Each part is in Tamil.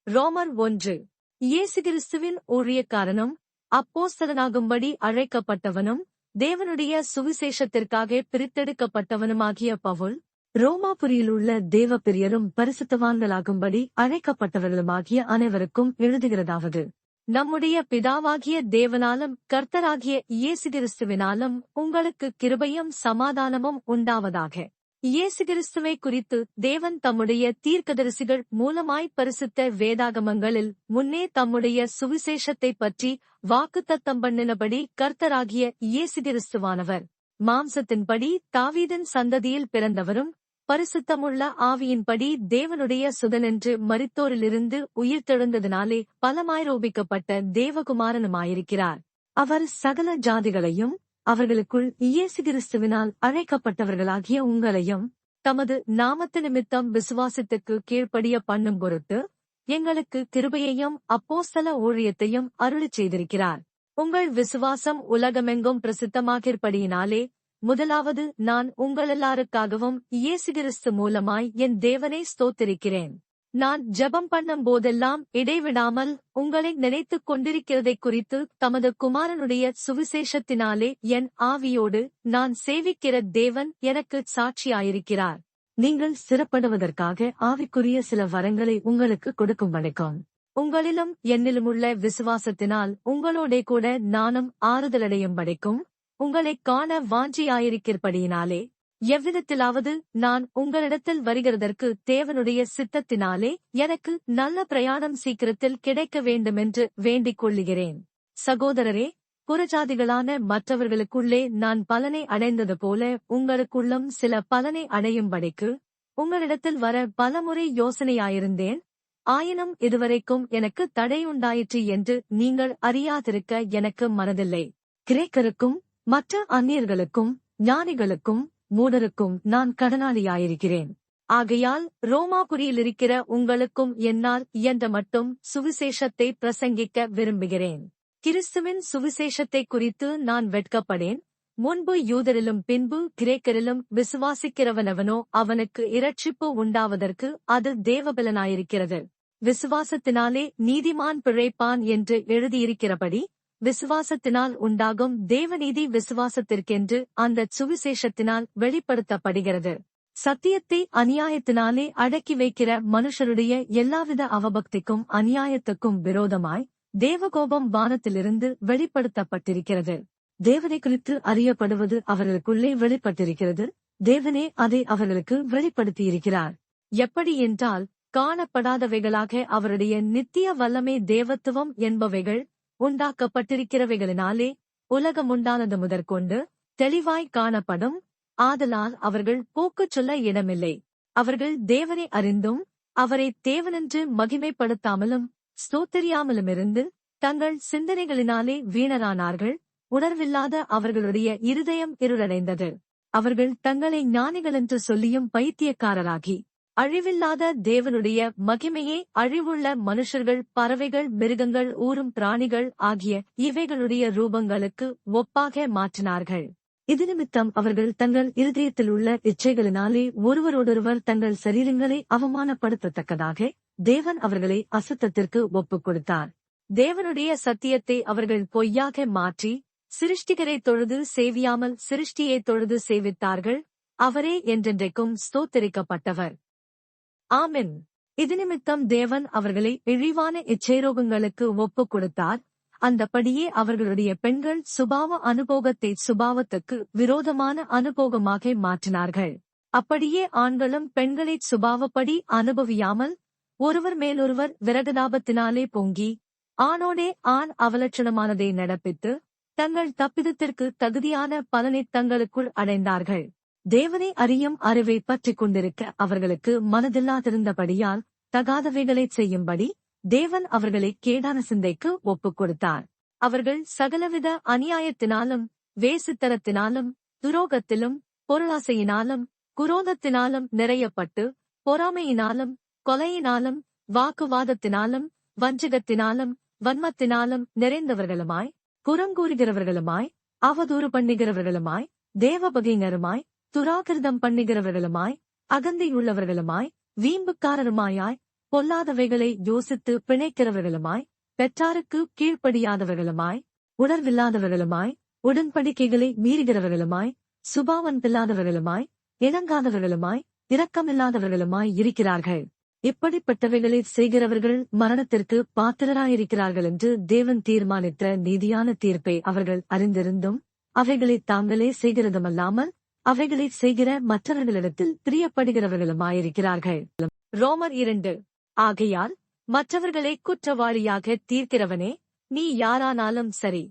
ரோமர் 1. இயேசு கிறிஸ்துவின் ஊழியக்காரனும் அப்போஸ்தலனாகும்படி அழைக்கப்பட்டவனும் தேவனுடைய சுவிசேஷத்திற்காக பிரித்தெடுக்கப்பட்டவனுமாகிய பவுல், ரோமாபுரியிலுள்ள தேவ பிரியரும் பரிசுத்தவான்களாகும்படி அழைக்கப்பட்டவர்களுமாகிய அனைவருக்கும் எழுதுகிறதாவது: நம்முடைய பிதாவாகிய தேவனாலும் கர்த்தராகிய இயேசு கிறிஸ்துவினாலும் உங்களுக்கு கிருபையும் சமாதானமும் உண்டாவதாக. இயேசு கிறிஸ்துவை குறித்து தேவன் தம்முடைய தீர்க்கதரிசிகள் மூலமாய் பரிசுத்த வேதாகமங்களில் முன்னே தம்முடைய சுவிசேஷத்தைப் பற்றி வாக்குத்தத்தம் பண்ணினபடி கர்த்தராகிய இயேசு கிறிஸ்துவானவர் மாம்சத்தின்படி தாவீதின் சந்ததியில் பிறந்தவரும் பரிசுத்தமுள்ள ஆவியின்படி தேவனுடைய சுதனென்று மரித்தோரிலிருந்து உயிர்த்தெழுந்ததினாலே பலமாய்ரோபிக்கப்பட்ட தேவகுமாரனுமாயிருக்கிறார். அவர் சகல ஜாதிகளையும் அவர்களுக்குள் இயேசு கிறிஸ்துவினால் அழைக்கப்பட்டவர்களாகிய உங்களையும் தமது நாமத்து நிமித்தம் விசுவாசத்துக்கு கீழ்ப்படிய பண்ணும் பொருட்டு எங்களுக்கு கிருபையையும் அப்போஸ்தல ஊழியத்தையும் அருளிச் செய்திருக்கிறார். உங்கள் விசுவாசம் உலகமெங்கும் பிரசித்தமாகிறபடியினாலே முதலாவது நான் உங்களெல்லாருக்காகவும் இயேசு கிறிஸ்து மூலமாய் என் தேவனை ஸ்தோத்திரிக்கிறேன். நான் ஜெபம் பண்ணும் போதெல்லாம் இடைவிடாமல் உங்களை நினைத்துக் கொண்டிருக்கிறதைக் குறித்து தமது குமாரனுடைய சுவிசேஷத்தினாலே என் ஆவியோடு நான் சேவிக்கிற தேவன் எனக்கு சாட்சியாயிருக்கிறார். நீங்கள் சிறப்படுவதற்காக ஆவிக்குரிய சில வரங்களை உங்களுக்கு கொடுக்கும் வணக்கம். உங்களிலும் என்னிலுமுள்ள விசுவாசத்தினால் உங்களோடே கூட நானும் ஆறுதலடையும்படிக்கும் உங்களைக் காண வாஞ்சியாயிருக்கிறபடியினாலே எவ்விதத்திலாவது நான் உங்களிடத்தில் வருகிறதற்கு தேவனுடைய சித்தத்தினாலே எனக்கு நல்ல பிரயாணம் சீக்கிரத்தில் கிடைக்க வேண்டுமென்று வேண்டிக் கொள்ளுகிறேன். சகோதரரே, புறஜாதிகளான மற்றவர்களுக்குள்ளே நான் பலனை அடைந்தது போல உங்களுக்குள்ளும் சில பலனை அடையும்படிக்கு உங்களிடத்தில் வர பலமுறை யோசனையாயிருந்தேன். ஆயினும் இதுவரைக்கும் எனக்கு தடையுண்டாயிற்று என்று நீங்கள் அறியாதிருக்க எனக்கு மனதில்லை. கிரேக்கருக்கும் மற்ற அந்நியர்களுக்கும் ஞானிகளுக்கும் மூடருக்கும் நான் கடனாளியாயிருக்கிறேன். ஆகையால் ரோமாபுரியிலிருக்கிற உங்களுக்கும் என்னால் இயன்ற மட்டும் சுவிசேஷத்தை பிரசங்கிக்க விரும்புகிறேன். கிறிஸ்துவின் சுவிசேஷத்தை குறித்து நான் வெட்கப்படேன். முன்பு யூதரிலும் பின்பு கிரேக்கரிலும் விசுவாசிக்கிறவனவனோ அவனுக்கு இரட்சிப்பு உண்டாவதற்கு அது தேவபலனாயிருக்கிறது. விசுவாசத்தினாலே நீதிமான் பிழைப்பான் என்று எழுதியிருக்கிறபடி விசுவாசத்தினால் உண்டாகும் தேவநீதி விசுவாசத்திற்கென்று அந்த சுவிசேஷத்தினால் வெளிப்படுத்தப்படுகிறது. சத்தியத்தை அநியாயத்தினாலே அடக்கி வைக்கிற மனுஷருடைய எல்லாவித அவபக்திக்கும் அநியாயத்துக்கும் விரோதமாய் தேவகோபம் வானத்திலிருந்து வெளிப்படுத்தப்பட்டிருக்கிறது. தேவனை குறித்து அறியப்படுவது அவர்களுக்குள்ளே வெளிப்பட்டிருக்கிறது. தேவனே அதை அவர்களுக்கு வெளிப்படுத்தியிருக்கிறார். எப்படி என்றால், காணப்படாதவைகளாக அவருடைய நித்திய வல்லமை தேவத்துவம் என்பவைகள் உண்டாக்கப்பட்டிருக்கிறவைகளினாலே உலகமுண்டானது முதற்கொண்டு தெளிவாய் காணப்படும். ஆதலால் அவர்கள் போக்குச் சொல்ல இடமில்லை. அவர்கள் தேவனை அறிந்தும் அவரை தேவனென்று மகிமைப்படுத்தாமலும் ஸ்தோத்திரியாமலுமிருந்து தங்கள் சிந்தனைகளினாலே வீணரானார்கள். உணர்வில்லாத அவர்களுடைய இருதயம் இருளடைந்தது. அவர்கள் தங்களை ஞானிகளென்று சொல்லியும் பைத்தியக்காரராகி அழிவில்லாத தேவனுடைய மகிமையை அழிவுள்ள மனுஷர்கள், பறவைகள், மிருகங்கள், ஊரும் பிராணிகள் ஆகிய இவைகளுடைய ரூபங்களுக்கு ஒப்பாக மாற்றினார்கள். இது நிமித்தம் அவர்கள் தங்கள் இருதயத்தில் உள்ள இச்சைகளினாலே ஒருவரோடொருவர் தங்கள் சரீரங்களை அவமானப்படுத்தத்தக்கதாக தேவன் அவர்களை அசுத்தத்திற்கு ஒப்புக் கொடுத்தார். தேவனுடைய சத்தியத்தை அவர்கள் பொய்யாக மாற்றி சிருஷ்டிகரை தொழுது சேவியாமல் சிருஷ்டியை தொழுது சேவித்தார்கள். அவரே என்றென்றைக்கும் ஸ்தோத்திரிக்கப்பட்டவர். ஆமென். இது நிமித்தம் தேவன் அவர்களை இழிவான இச்சைரோகங்களுக்கு ஒப்புக் கொடுத்தார். அந்தபடியே அவர்களுடைய பெண்கள் சுபாவ அனுபோகத்தை சுபாவத்துக்கு விரோதமான அனுபோகமாக மாற்றினார்கள். அப்படியே ஆண்களும் பெண்களைச் சுபாவப்படி அனுபவியாமல் ஒருவர் மேலொருவர் விரகதாபத்தினாலே பொங்கி ஆணோடே ஆண் அவலட்சணமானதை நடப்பித்து தங்கள் தப்பிதத்திற்கு தகுதியான பலனை தங்களுக்குள் அடைந்தார்கள். தேவனை அறியும் அறிவை பற்றிக் கொண்டிருக்க அவர்களுக்கு மனதில்லாதிருந்தபடியால் தகாதவைகளைச் செய்யும்படி தேவன் அவர்களை கேடான சிந்தைக்கு ஒப்புக் கொடுத்தார். அவர்கள் சகலவித அநியாயத்தினாலும் வேசித்தனத்தினாலும் துரோகத்திலும் பொருளாசையினாலும் குரோதத்தினாலும் நிறையப்பட்டு பொறாமையினாலும் கொலையினாலும் வாக்குவாதத்தினாலும் வஞ்சகத்தினாலும் வன்மத்தினாலும் நிறைந்தவர்களுமாய் புறங்கூறுகிறவர்களுமாய் அவதூறு பண்ணுகிறவர்களுமாய் தேவபகைஞருமாய் துராகிருதம் பண்ணுகிறவர்களுமாய் அகந்தையுள்ளவர்களுமாய் வீம்புக்காரருமாயாய் பொல்லாதவைகளை யோசித்து பிணைக்கிறவர்களுமாய், பெற்றாருக்கு கீழ்ப்படியாதவர்களுமாய், உணர்வில்லாதவர்களுமாய், உடன்படிக்கைகளை மீறுகிறவர்களுமாய், சுபாவன்பில்லாதவர்களுமாய், இணங்காதவர்களுமாய், இரக்கமில்லாதவர்களுமாய் இருக்கிறார்கள். இப்படிப்பட்டவைகளை செய்கிறவர்கள் மரணத்திற்கு பாத்திரராயிருக்கிறார்கள் என்று தேவன் தீர்மானித்த நீதியான தீர்ப்பை அவர்கள் அறிந்திருந்தும் அவைகளை தாங்களே செய்கிறதுமல்லாமல் அவைகளை செய்கிற மற்றவர்களிடத்தில் பிரியப்படுகிறவர்களுமாயிருக்கிறார்கள். ரோமர் 2. ஆகையால் மற்றவர்களை குற்றவாளியாக தீர்க்கிறவனே, நீ யாரானாலும் சரி,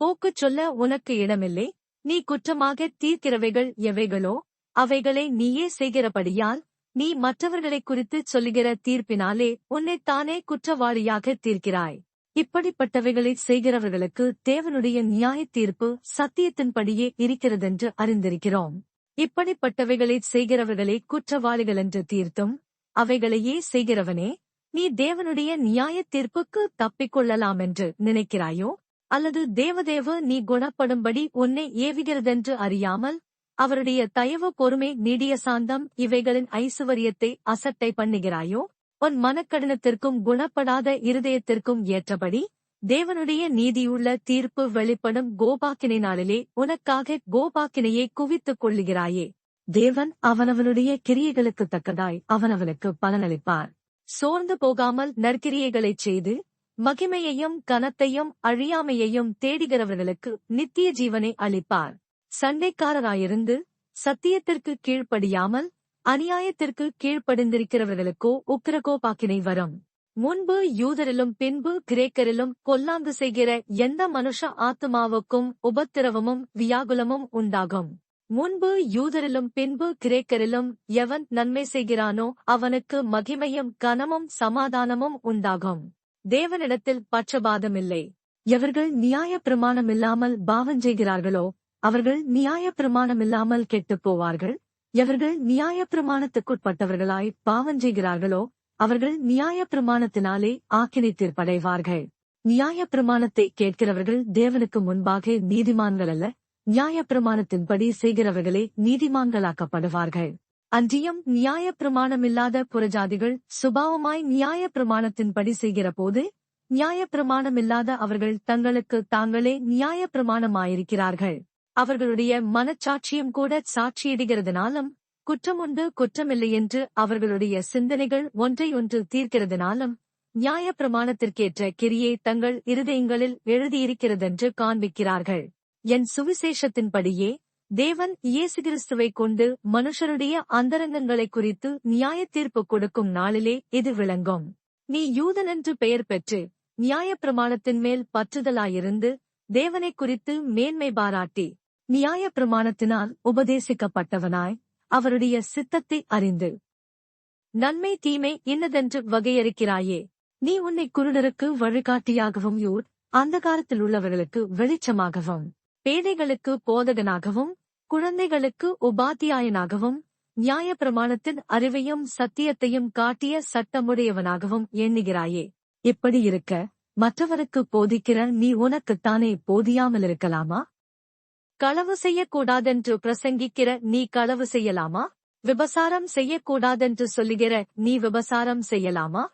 போக்குச் சொல்ல உனக்கு இடமில்லை. நீ குற்றமாக தீர்க்கிறவைகள் எவைகளோ அவைகளை நீயே செய்கிறபடியால் நீ மற்றவர்களைக் குறித்து சொல்லுகிற தீர்ப்பினாலே உன்னைத்தானே குற்றவாளியாக தீர்க்கிறாய். இப்படிப்பட்டவைகளை செய்கிறவர்களுக்கு தேவனுடைய நியாயத் தீர்ப்பு சத்தியத்தின்படியே இருக்கிறதென்று அறிந்திருக்கிறோம். இப்படிப்பட்டவைகளை செய்கிறவர்களை குற்றவாளிகளென்று தீர்த்தும் அவைகளையே செய்கிறவனே, நீ தேவனுடைய நியாயத் தீர்ப்புக்கு தப்பிக்கொள்ளலாமென்று நினைக்கிறாயோ? அல்லது தேவதேவ நீ குணப்படும்படி உன்னை ஏவுகிறதென்று அறியாமல் அவருடைய தயவு, பொறுமை, நீடிய சாந்தம் இவைகளின் ஐசுவரியத்தை அசட்டை பண்ணுகிறாயோ? உன் மனக்கடினத்திற்கும் குணப்படாத இருதயத்திற்கும் ஏற்றபடி தேவனுடைய நீதியுள்ள தீர்ப்பு வெளிப்படும் கோபாக்கினை நாளிலே உனக்காக கோபாக்கினையை குவித்துக் கொள்ளுகிறாயே. தேவன் அவனவனுடைய கிரியைகளுக்குத் தக்கதாய் அவனவனுக்கு பலனளிப்பார். சோர்ந்து போகாமல் நற்கிரியைகளைச் செய்து மகிமையையும் கனத்தையும் அழியாமையையும் தேடுகிறவர்களுக்கு நித்திய ஜீவனை அளிப்பார். சண்டைக்காரராயிருந்து சத்தியத்திற்கு கீழ்ப்படியாமல் அநியாயத்திற்கு கீழ்ப்படிந்திருக்கிறவர்களுக்கோ உக்கிரகோபாக்கினை வரும். முன்பு யூதரிலும் பின்பு கிரேக்கரிலும் பொல்லாங்கு செய்கிற எந்த மனுஷ ஆத்துமாவுக்கும் உபத்திரவமும் வியாகுலமும் உண்டாகும். முன்பு யூதரிலும் பின்பு கிரேக்கரிலும் எவன் நன்மை செய்கிறானோ அவனுக்கு மகிமையும் கனமும் சமாதானமும் உண்டாகும். தேவனிடத்தில் பட்சபாதமில்லை. எவர்கள் நியாய பிரமாணமில்லாமல் பாவஞ்செய்கிறார்களோ அவர்கள் நியாய பிரமாணமில்லாமல் கெட்டுப் போவார்கள். எவர்கள் நியாய பிரமாணத்துக்குட்பட்டவர்களாய் பாவஞ்செய்கிறார்களோ அவர்கள் நியாய பிரமாணத்தினாலே ஆக்கினை தீர்ப்படைவார்கள். நியாய பிரமாணத்தை கேட்கிறவர்கள் தேவனுக்கு முன்பாக நீதிமான்கள் அல்ல, நியாய பிரமாணத்தின்படி செய்கிறவர்களே நீதிமான்களாக்கப்படுவார்கள். அன்றியும் நியாய பிரமாணமில்லாத புறஜாதிகள் சுபாவமாய் நியாய பிரமாணத்தின்படி செய்கிற போது நியாய பிரமாணமில்லாத அவர்கள் தங்களுக்கு தாங்களே நியாய பிரமாணமாயிருக்கிறார்கள். அவர்களுடைய மனச்சாட்சியும் கூட சாட்சியிடுகிறதுனாலும் குற்றமுண்டு குற்றமில்லை என்று அவர்களுடைய சிந்தனைகள் ஒன்றையொன்று தீர்க்கிறதுனாலும் நியாய பிரமாணத்திற்கேற்ற கிரியை தங்கள் இருதயங்களில் எழுதியிருக்கிறதென்று காண்பிக்கிறார்கள். என் சுவிசேஷத்தின்படியே தேவன் இயேசு கிறிஸ்துவை கொண்டு மனுஷருடைய அந்தரங்கங்களை குறித்து நியாயத் தீர்ப்பு கொடுக்கும் நாளிலே இது விளங்கும். நீ யூதனென்று பெயர் பெற்று நியாயப் பிரமாணத்தின் மேல் பற்றுதலாயிருந்து தேவனைக் குறித்து மேன்மை பாராட்டி நியாயப் பிரமாணத்தினால் உபதேசிக்கப்பட்டவனாய் அவருடைய சித்தத்தை அறிந்து நன்மை தீமை இன்னதென்று வகையறுக்கிறாயே. நீ உன்னை குருடருக்கு வழிகாட்டியாகவும் அந்தகாரத்தில் உள்ளவர்களுக்கு வெளிச்சமாகவும் பேதைகளுக்கு போதகனாகவும் குழந்தைகளுக்கு உபாத்தியாயனாகவும் நியாய பிரமாணத்தின் அறிவையும் சத்தியத்தையும் காட்டிய சட்டமுடையவனாகவும் எண்ணுகிறாயே. இப்படி இருக்க மற்றவருக்கு போதிக்கிற நீ உனக்குத்தானே போதியாமலிருக்கலாமா? களவு செய்யக்கூடாதென்று பிரசங்கிக்கிற நீ களவு செய்யலாமா? விபசாரம் செய்யக்கூடாதென்று சொல்லுகிற நீ விபசாரம் செய்யலாமா?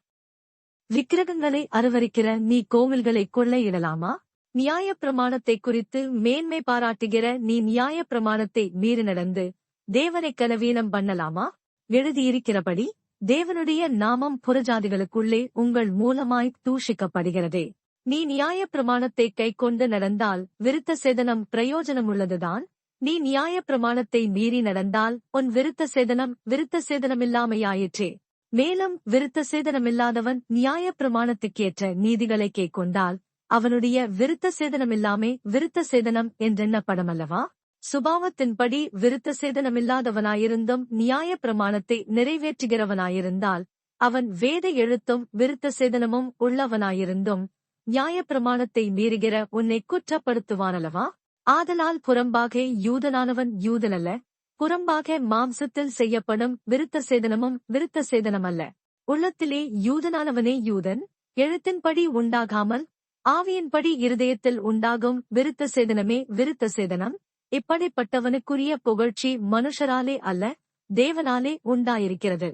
விக்கிரகங்களை அருவருக்கிற நீ கோவில்களை கொள்ளையிடலாமா? நியாய பிரமாணத்தை குறித்து மேன்மை பாராட்டுகிற நீ நியாய பிரமாணத்தை மீறி நடந்து தேவனை கனவீனம் பண்ணலாமா? எழுதியிருக்கிறபடி தேவனுடைய நாமம் புறஜாதிகளுக்குள்ளே உங்கள் மூலமாய் தூஷிக்கப்படுகிறதே. நீ நியாய பிரமாணத்தை கைக்கொண்டு நடந்தால் விருத்த சேதனம் பிரயோஜனமுள்ளதுதான். நீ நியாய பிரமாணத்தை மீறி நடந்தால் உன் விருத்த சேதனமில்லாமையாயிற்றே. மேலும் விருத்த சேதனமில்லாதவன் நியாய பிரமாணத்துக்கேற்ற நீதிகளை கைக்கொண்டால் அவனுடைய விருத்த சேதனமில்லாமே விருத்த சேதனம் என்றெண்ணப்படமல்லவா? சுபாவத்தின்படி விருத்த சேதனமில்லாதவனாயிருந்தும் நியாய பிரமாணத்தை நிறைவேற்றுகிறவனாயிருந்தால் அவன் வேத எழுத்தும் விருத்த சேதனமும் உள்ளவனாயிருந்தும் நியாய பிரமாணத்தை மீறுகிற உன்னை குற்றப்படுத்துவானல்லவா? ஆதலால் புறம்பாக யூதனானவன் யூதனல்ல, புறம்பாக மாம்சத்தில் செய்யப்படும் விருத்த சேதனமும் விருத்த சேதனமல்ல. உள்ளத்திலே யூதனானவனே யூதன், எழுத்தின்படி உண்டாகாமல் ஆவியின்படி இருதயத்தில் உண்டாகும் விருத்த சேதனமே விருத்த சேதனம். இப்படிப்பட்டவனுக்குரிய புகழ்ச்சி மனுஷராலே அல்ல, தேவனாலே உண்டாயிருக்கிறது.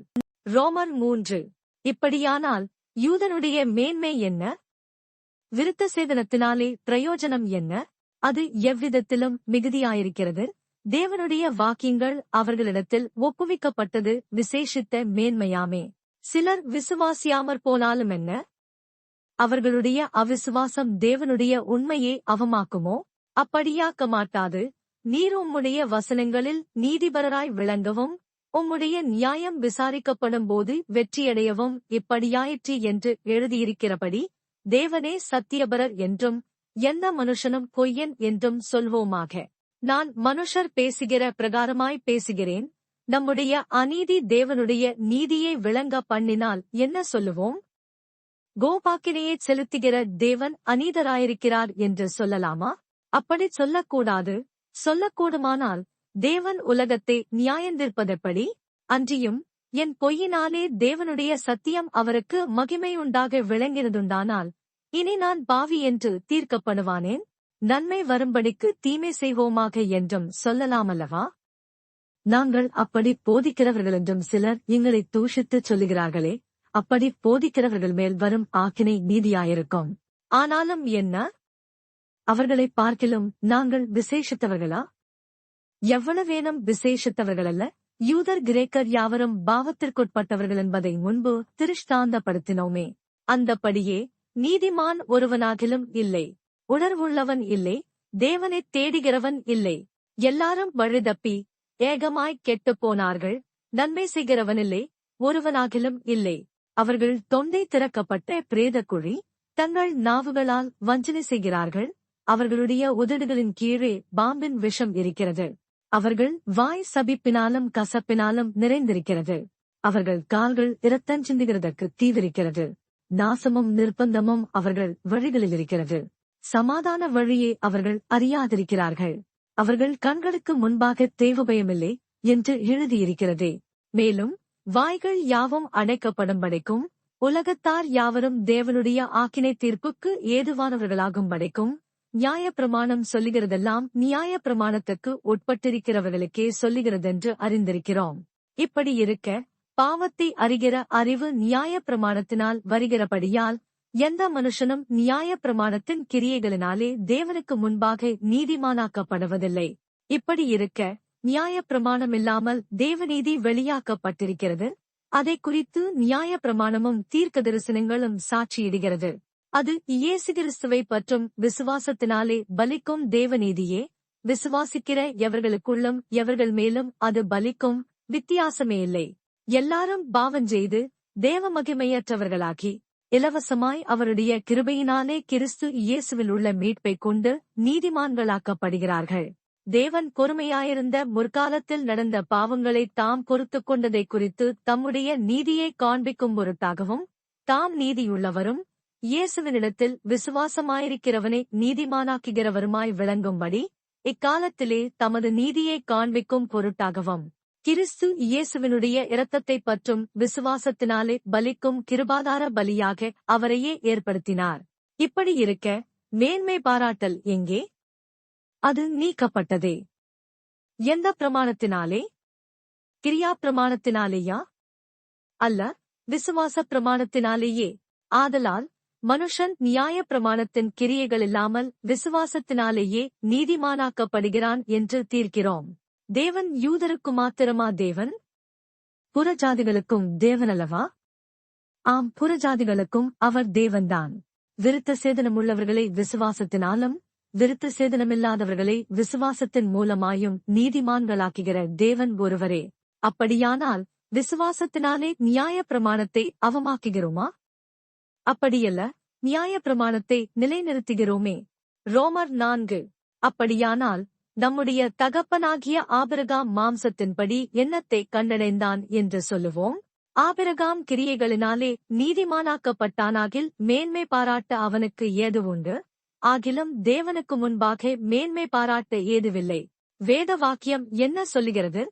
ரோமர் 3. இப்படியானால் யூதனுடைய மேன்மை என்ன? விருத்த சேதனத்தினாலே பிரயோஜனம் என்ன? அது எவ்விதத்திலும் மிகுதியாயிருக்கிறது. தேவனுடைய வாக்கியங்கள் அவர்களிடத்தில் ஒப்புவிக்கப்பட்டது விசேஷித்த மேன்மையாமே. சிலர் விசுவாசியாமற் போனாலும் என்ன? அவர்களுடைய அவிசுவாசம் தேவனுடைய உண்மையை அவமாக்குமோ? அப்படியாக்க மாட்டாது. நீர் உம்முடைய வசனங்களில் நீதிபரராய் விளங்கவும் உம்முடைய நியாயம் விசாரிக்கப்படும் போது வெற்றியடையவும் இப்படியாயிற்று என்று எழுதியிருக்கிறபடி தேவனே சத்தியபரர் என்றும் எந்த மனுஷனும் பொய்யன் என்றும் சொல்வோமாக. நான் மனுஷர் பேசுகிற பிரகாரமாய் பேசுகிறேன். நம்முடைய அநீதி தேவனுடைய நீதியை விளங்க பண்ணினால் என்ன சொல்லுவோம்? கோபாக்கினையைச் செலுத்துகிற தேவன் அநீதராயிருக்கிறார் என்று சொல்லலாமா? அப்படிச் சொல்லக்கூடாது. சொல்லக்கூடுமானால் தேவன் உலகத்தை நியாயந்தீர்ப்பதெப்படி? அன்றியும் என் பொய்யினாலே தேவனுடைய சத்தியம் அவருக்கு மகிமையுண்டாக விளங்கினதுண்டானால் இனி நான் பாவி என்று தீர்க்கப்படுவானேன்? நன்மை வரும்படிக்கு தீமை செய்வோமாக என்றும் சொல்லலாமல்லவா? நாங்கள் அப்படி போதிக்கிறவர்களென்றும் சிலர் எங்களை தூஷித்துச் சொல்லுகிறார்களே, அப்படி போதிக்கிறவர்கள் மேல் வரும் ஆக்கினை நீதியாயிருக்கும். ஆனாலும் என்ன? அவர்களைப் பார்க்கிலும் நாங்கள் விசேஷித்தவர்களா? எவ்வளவேனும் விசேஷித்தவர்களல்ல. யூதர் கிரேக்கர் யாவரும் பாவத்திற்குட்பட்டவர்கள் என்பதை முன்பு திருஷ்டாந்தப்படுத்தினோமே. அந்தப்படியே நீதிமான் ஒருவனாகிலும் இல்லை, உணர்வுள்ளவன் இல்லை, தேவனைத் தேடுகிறவன் இல்லை. எல்லாரும் வழிதப்பி ஏகமாய்க் கெட்டுப் போனார்கள். நன்மை செய்கிறவனில்லை, ஒருவனாகிலும் இல்லை. அவர்கள் தொண்டை திறக்கப்பட்ட பிரேதக்குழி, தங்கள் நாவுகளால் வஞ்சனை செய்கிறார்கள். அவர்களுடைய உதடுகளின் கீழே பாம்பின் விஷம் இருக்கிறது. அவர்கள் வாய் சபிப்பினாலும் கசப்பினாலும் நிறைந்திருக்கிறது. அவர்கள் கால்கள் இரத்தஞ்சிந்துகிறதற்கு தீவிரிக்கிறது. நாசமும் நிர்பந்தமும் அவர்கள் வழிகளில் இருக்கிறது. சமாதான வழியை அவர்கள் அறியாதிருக்கிறார்கள். அவர்கள் கண்களுக்கு முன்பாக தேவபயமில்லை என்று எழுதியிருக்கிறதே. மேலும் வாய்கள் யாவும் அடைக்கப்படும்படிக்கும் உலகத்தார் யாவரும் தேவனுடைய ஆக்கினை தீர்ப்புக்கு ஏதுவானவர்களாகும்படிக்கும் நியாயப்பிரமாணம் சொல்லுகிறதெல்லாம் நியாயப்பிரமாணத்துக்கு உட்பட்டிருக்கிறவர்களுக்கே சொல்லுகிறதென்று அறிந்திருக்கிறோம். இப்படி இருக்க பாவத்தை அறிகிற அறிவு நியாயப்பிரமாணத்தினால் வருகிறபடியால் எந்த மனுஷனும் நியாயப்பிரமாணத்தின் கிரியைகளினாலே தேவனுக்கு முன்பாக நீதிமானாக்கப்படுவதில்லை. இப்படி இருக்க நியாயப்பிரமாணமில்லாமல் தேவநீதி வெளியாக்கப்பட்டிருக்கிறது. அதை குறித்து நியாயப்பிரமாணமும் தீர்க்கதரிசனங்களும் சாட்சியிடுகிறது. அது இயேசு கிறிஸ்துவை பற்றும் விசுவாசத்தினாலே பலிக்கும் தேவநீதியே. விசுவாசிக்கிற எவர்களுக்குள்ளும் எவர்கள் மேலும் அது பலிக்கும், வித்தியாசமே இல்லை. எல்லாரும் பாவஞ்செய்து தேவ மகிமையற்றவர்களாகி இலவசமாய் அவருடைய கிருபையினாலே கிறிஸ்து இயேசுவில் உள்ள மீட்பைக் கொண்டு நீதிமான்களாக்கப்படுகிறார்கள். தேவன் பொறுமையாயிருந்த முற்காலத்தில் நடந்த பாவங்களை தாம் பொறுத்துக் கொண்டதைக் குறித்து தம்முடைய நீதியை காண்பிக்கும் பொருட்டாகவும் தாம் நீதியுள்ளவரும் இயேசுவினிடத்தில் விசுவாசமாயிருக்கிறவனை நீதிமானாக்குகிறவருமாய் விளங்கும்படி இக்காலத்திலே தமது நீதியை காண்பிக்கும் பொருட்டாகவும் கிறிஸ்து இயேசுவினுடைய இரத்தத்தைப் பற்றும் விசுவாசத்தினாலே பலிக்கும் கிருபாதார பலியாக அவரையே ஏற்படுத்தினார். இப்படி இருக்க மேன்மை பாராட்டல் எங்கே? அது நீக்கப்பட்டதே. எந்த பிரமாணத்தினாலே? கிரியா பிரமாணத்தினாலேயா? அல்ல, விசுவாச பிரமாணத்தினாலேயே. ஆதலால் மனுஷன் நியாய பிரமாணத்தின் கிரியைகளில்லாமல் விசுவாசத்தினாலேயே நீதிமானாக்கப்படுகிறான் என்று தீர்க்கிறோம். தேவன் யூதருக்கு மாத்திரமா தேவன்? புறஜாதிகளுக்கும் தேவனல்லவா? ஆம், புறஜாதிகளுக்கும் அவர் தேவன்தான். விருத்த சேதனமுள்ளவர்களை விசுவாசத்தினாலும் விருத்த சேதனமில்லாதவர்களை விசுவாசத்தின் மூலமாயும் நீதிமான்களாக்குகிற தேவன் ஒருவரே. அப்படியானால் விசுவாசத்தினாலே நியாய பிரமாணத்தை அவமாக்குகிறோமா? அப்படியல்ல, நியாய பிரமாணத்தை நிலைநிறுத்துகிறோமே. ரோமர் 4. அப்படியானால் நம்முடைய தகப்பனாகிய ஆபிரகாம் மாம்சத்தின்படி என்னத்தை கண்டடைந்தான் என்று சொல்லுவோம்? ஆபிரகாம் கிரியைகளினாலே நீதிமானாக்கப்பட்டானாகில் மேன்மை பாராட்ட அவனுக்கு ஏது உண்டு? ஆகிலும் தேவனுக்கு முன்பாக மேன்மை பாராட்ட ஏதுவில்லை. வேத வாக்கியம் என்ன சொல்லுகிறது?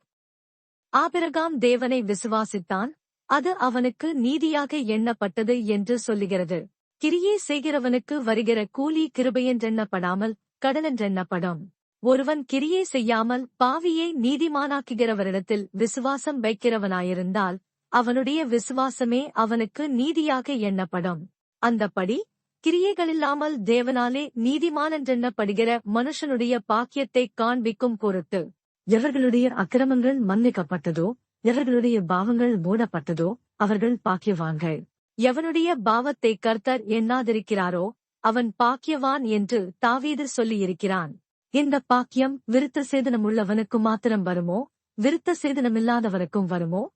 ஆபிரகாம் தேவனை விசுவாசித்தான், அது அவனுக்கு நீதியாக எண்ணப்பட்டது என்று சொல்லுகிறது. கிரியை செய்கிறவனுக்கு வருகிற கூலி கிருபையென்றெண்ணப்படாமல் கடனென்றெண்ணப்படும். ஒருவன் கிரியை செய்யாமல் பாவியை நீதிமானாக்குகிறவரிடத்தில் விசுவாசம் வைக்கிறவனாயிருந்தால் அவனுடைய விசுவாசமே அவனுக்கு நீதியாக எண்ணப்படும். அந்தப்படி கிரியைகளில்லாமல் தேவனாலே நீதிமானென்றெண்ணப்படுகிற மனுஷனுடைய பாக்கியத்தைக் காண்பிக்கும் பொருட்டு எவர்களுடைய அக்கிரமங்கள் மன்னிக்கப்பட்டதோ, எவர்களுடைய பாவங்கள் மூடப்பட்டதோ, அவர்கள் பாக்கியவான்கள். எவனுடைய பாவத்தை கர்த்தர் எண்ணாதிருக்கிறாரோ அவன் பாக்கியவான் என்று தாவீது சொல்லியிருக்கிறான். இந்த பாக்கியம் விருத்த சேதனமுள்ளவனுக்கு மாத்திரம் வருமோ, விருத்த சேதனமில்லாதவனுக்கும் வருமோ?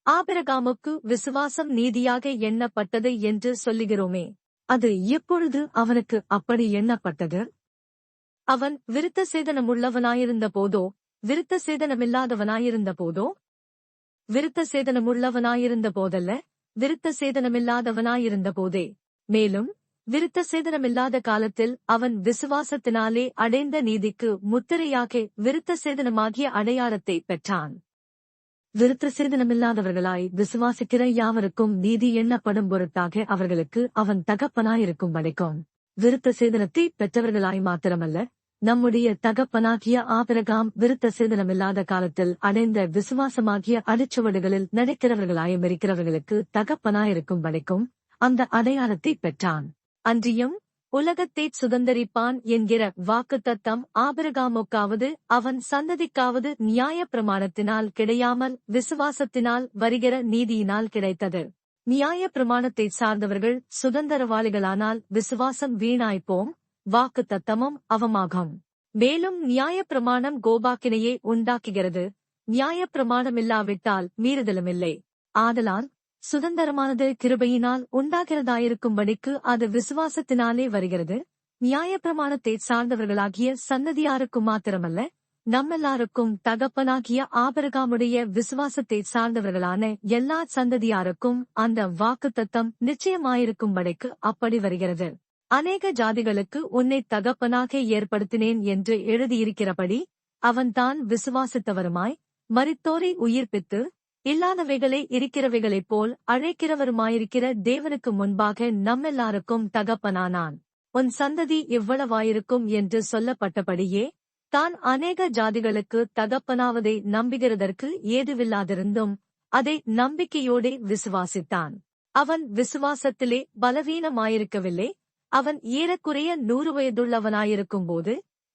ஆபிரகாமுக்கு விசுவாசம் நீதியாக எண்ணப்பட்டது என்று சொல்லுகிறோமே, அது எப்பொழுது அவனுக்கு அப்படி எண்ணப்பட்டது? அவன் விருத்த சேதனமுள்ளவனாயிருந்த போதோ, விருத்த சேதனமில்லாதவனாயிருந்த போதோ? விருத்த சேதனமுள்ளவனாயிருந்த போதல்ல, விருத்த சேதனமில்லாதவனாயிருந்த போதே. மேலும் விருத்த சேதனமில்லாத காலத்தில் அவன் விசுவாசத்தினாலே அடைந்த நீதிக்கு முத்திரையாக விருத்த சேதனமாகிய அடையாளத்தை பெற்றான். விருத்த சேதனமில்லாதவர்களாய் விசுவாசிக்கிற யாவருக்கும் நீதி எண்ணப்படும் பொருட்டாக அவர்களுக்கு அவன் தகப்பனாயிருக்கும் வரைக்கும் விருத்த சேதனத்தை பெற்றவர்களாய் மாத்திரமல்ல, நம்முடைய தகப்பனாகிய ஆபிரகாம் விருத்த சேதனமில்லாத காலத்தில் அடைந்த விசுவாசமாகிய அடிச்சுவடுகளில் நடக்கிறவர்களாயும் இருக்கிறவர்களுக்கு தகப்பனாயிருக்கும் வரைக்கும் அந்த அடையாளத்தை பெற்றான். அன்றியும் உலகத்தைச் சுதந்தரிப்பான் என்கிற வாக்குத்தத்தம் ஆபிரகாமுக்காவது அவன் சந்ததிக்காவது நியாய பிரமாணத்தினால் கிடையாமல் விசுவாசத்தினால் வருகிற நீதியினால் கிடைத்தது. நியாய பிரமாணத்தைச் சார்ந்தவர்கள் சுதந்திரவாளிகளானால் விசுவாசம் வீணாய்ப்போம், வாக்குத்தத்தமும் அவமாகும். மேலும் நியாய பிரமாணம் கோபாக்கினையை உண்டாக்குகிறது. நியாய பிரமாணமில்லாவிட்டால் மீறுதலுமில்லை. ஆதலால் சுதந்திரமானது கிருபையினால் உண்டாகிறதாயிருக்கும்படிக்கு அது விசுவாசத்தினாலே வருகிறது. நியாய பிரமாணத்தைச் சார்ந்தவர்களாகிய சந்ததியாருக்கு மாத்திரமல்ல, நம்மெல்லாருக்கும் தகப்பனாகிய ஆபிரகாமுடைய விசுவாசத்தைச் சார்ந்தவர்களான எல்லா சந்ததியாருக்கும் அந்த வாக்குத்தத்தம் நிச்சயமாயிருக்கும்படிக்கு அப்படி வருகிறது. அநேக ஜாதிகளுக்கு உன்னை தகப்பனாக ஏற்படுத்தினேன் என்று எழுதியிருக்கிறபடி அவன்தான் விசுவாசித்தவருமாய் மரித்தோரை உயிர்ப்பித்து இல்லாதவைகளை இருக்கிறவைகளைப் போல் அழைக்கிறவருமாயிருக்கிற தேவனுக்கு முன்பாக நம்மெல்லாருக்கும் தகப்பனானான். உன் சந்ததி இவ்வளவாயிருக்கும் என்று சொல்லப்பட்டபடியே தான் அநேக ஜாதிகளுக்கு தகப்பனாவதை நம்புகிறதற்கு ஏதுவில்லாதிருந்தும் அதை நம்பிக்கையோடே விசுவாசித்தான். அவன் விசுவாசத்திலே பலவீனமாயிருக்கவில்லை. அவன் ஏறக்குறைய 100 வயதுள்ளவனாயிருக்கும்போது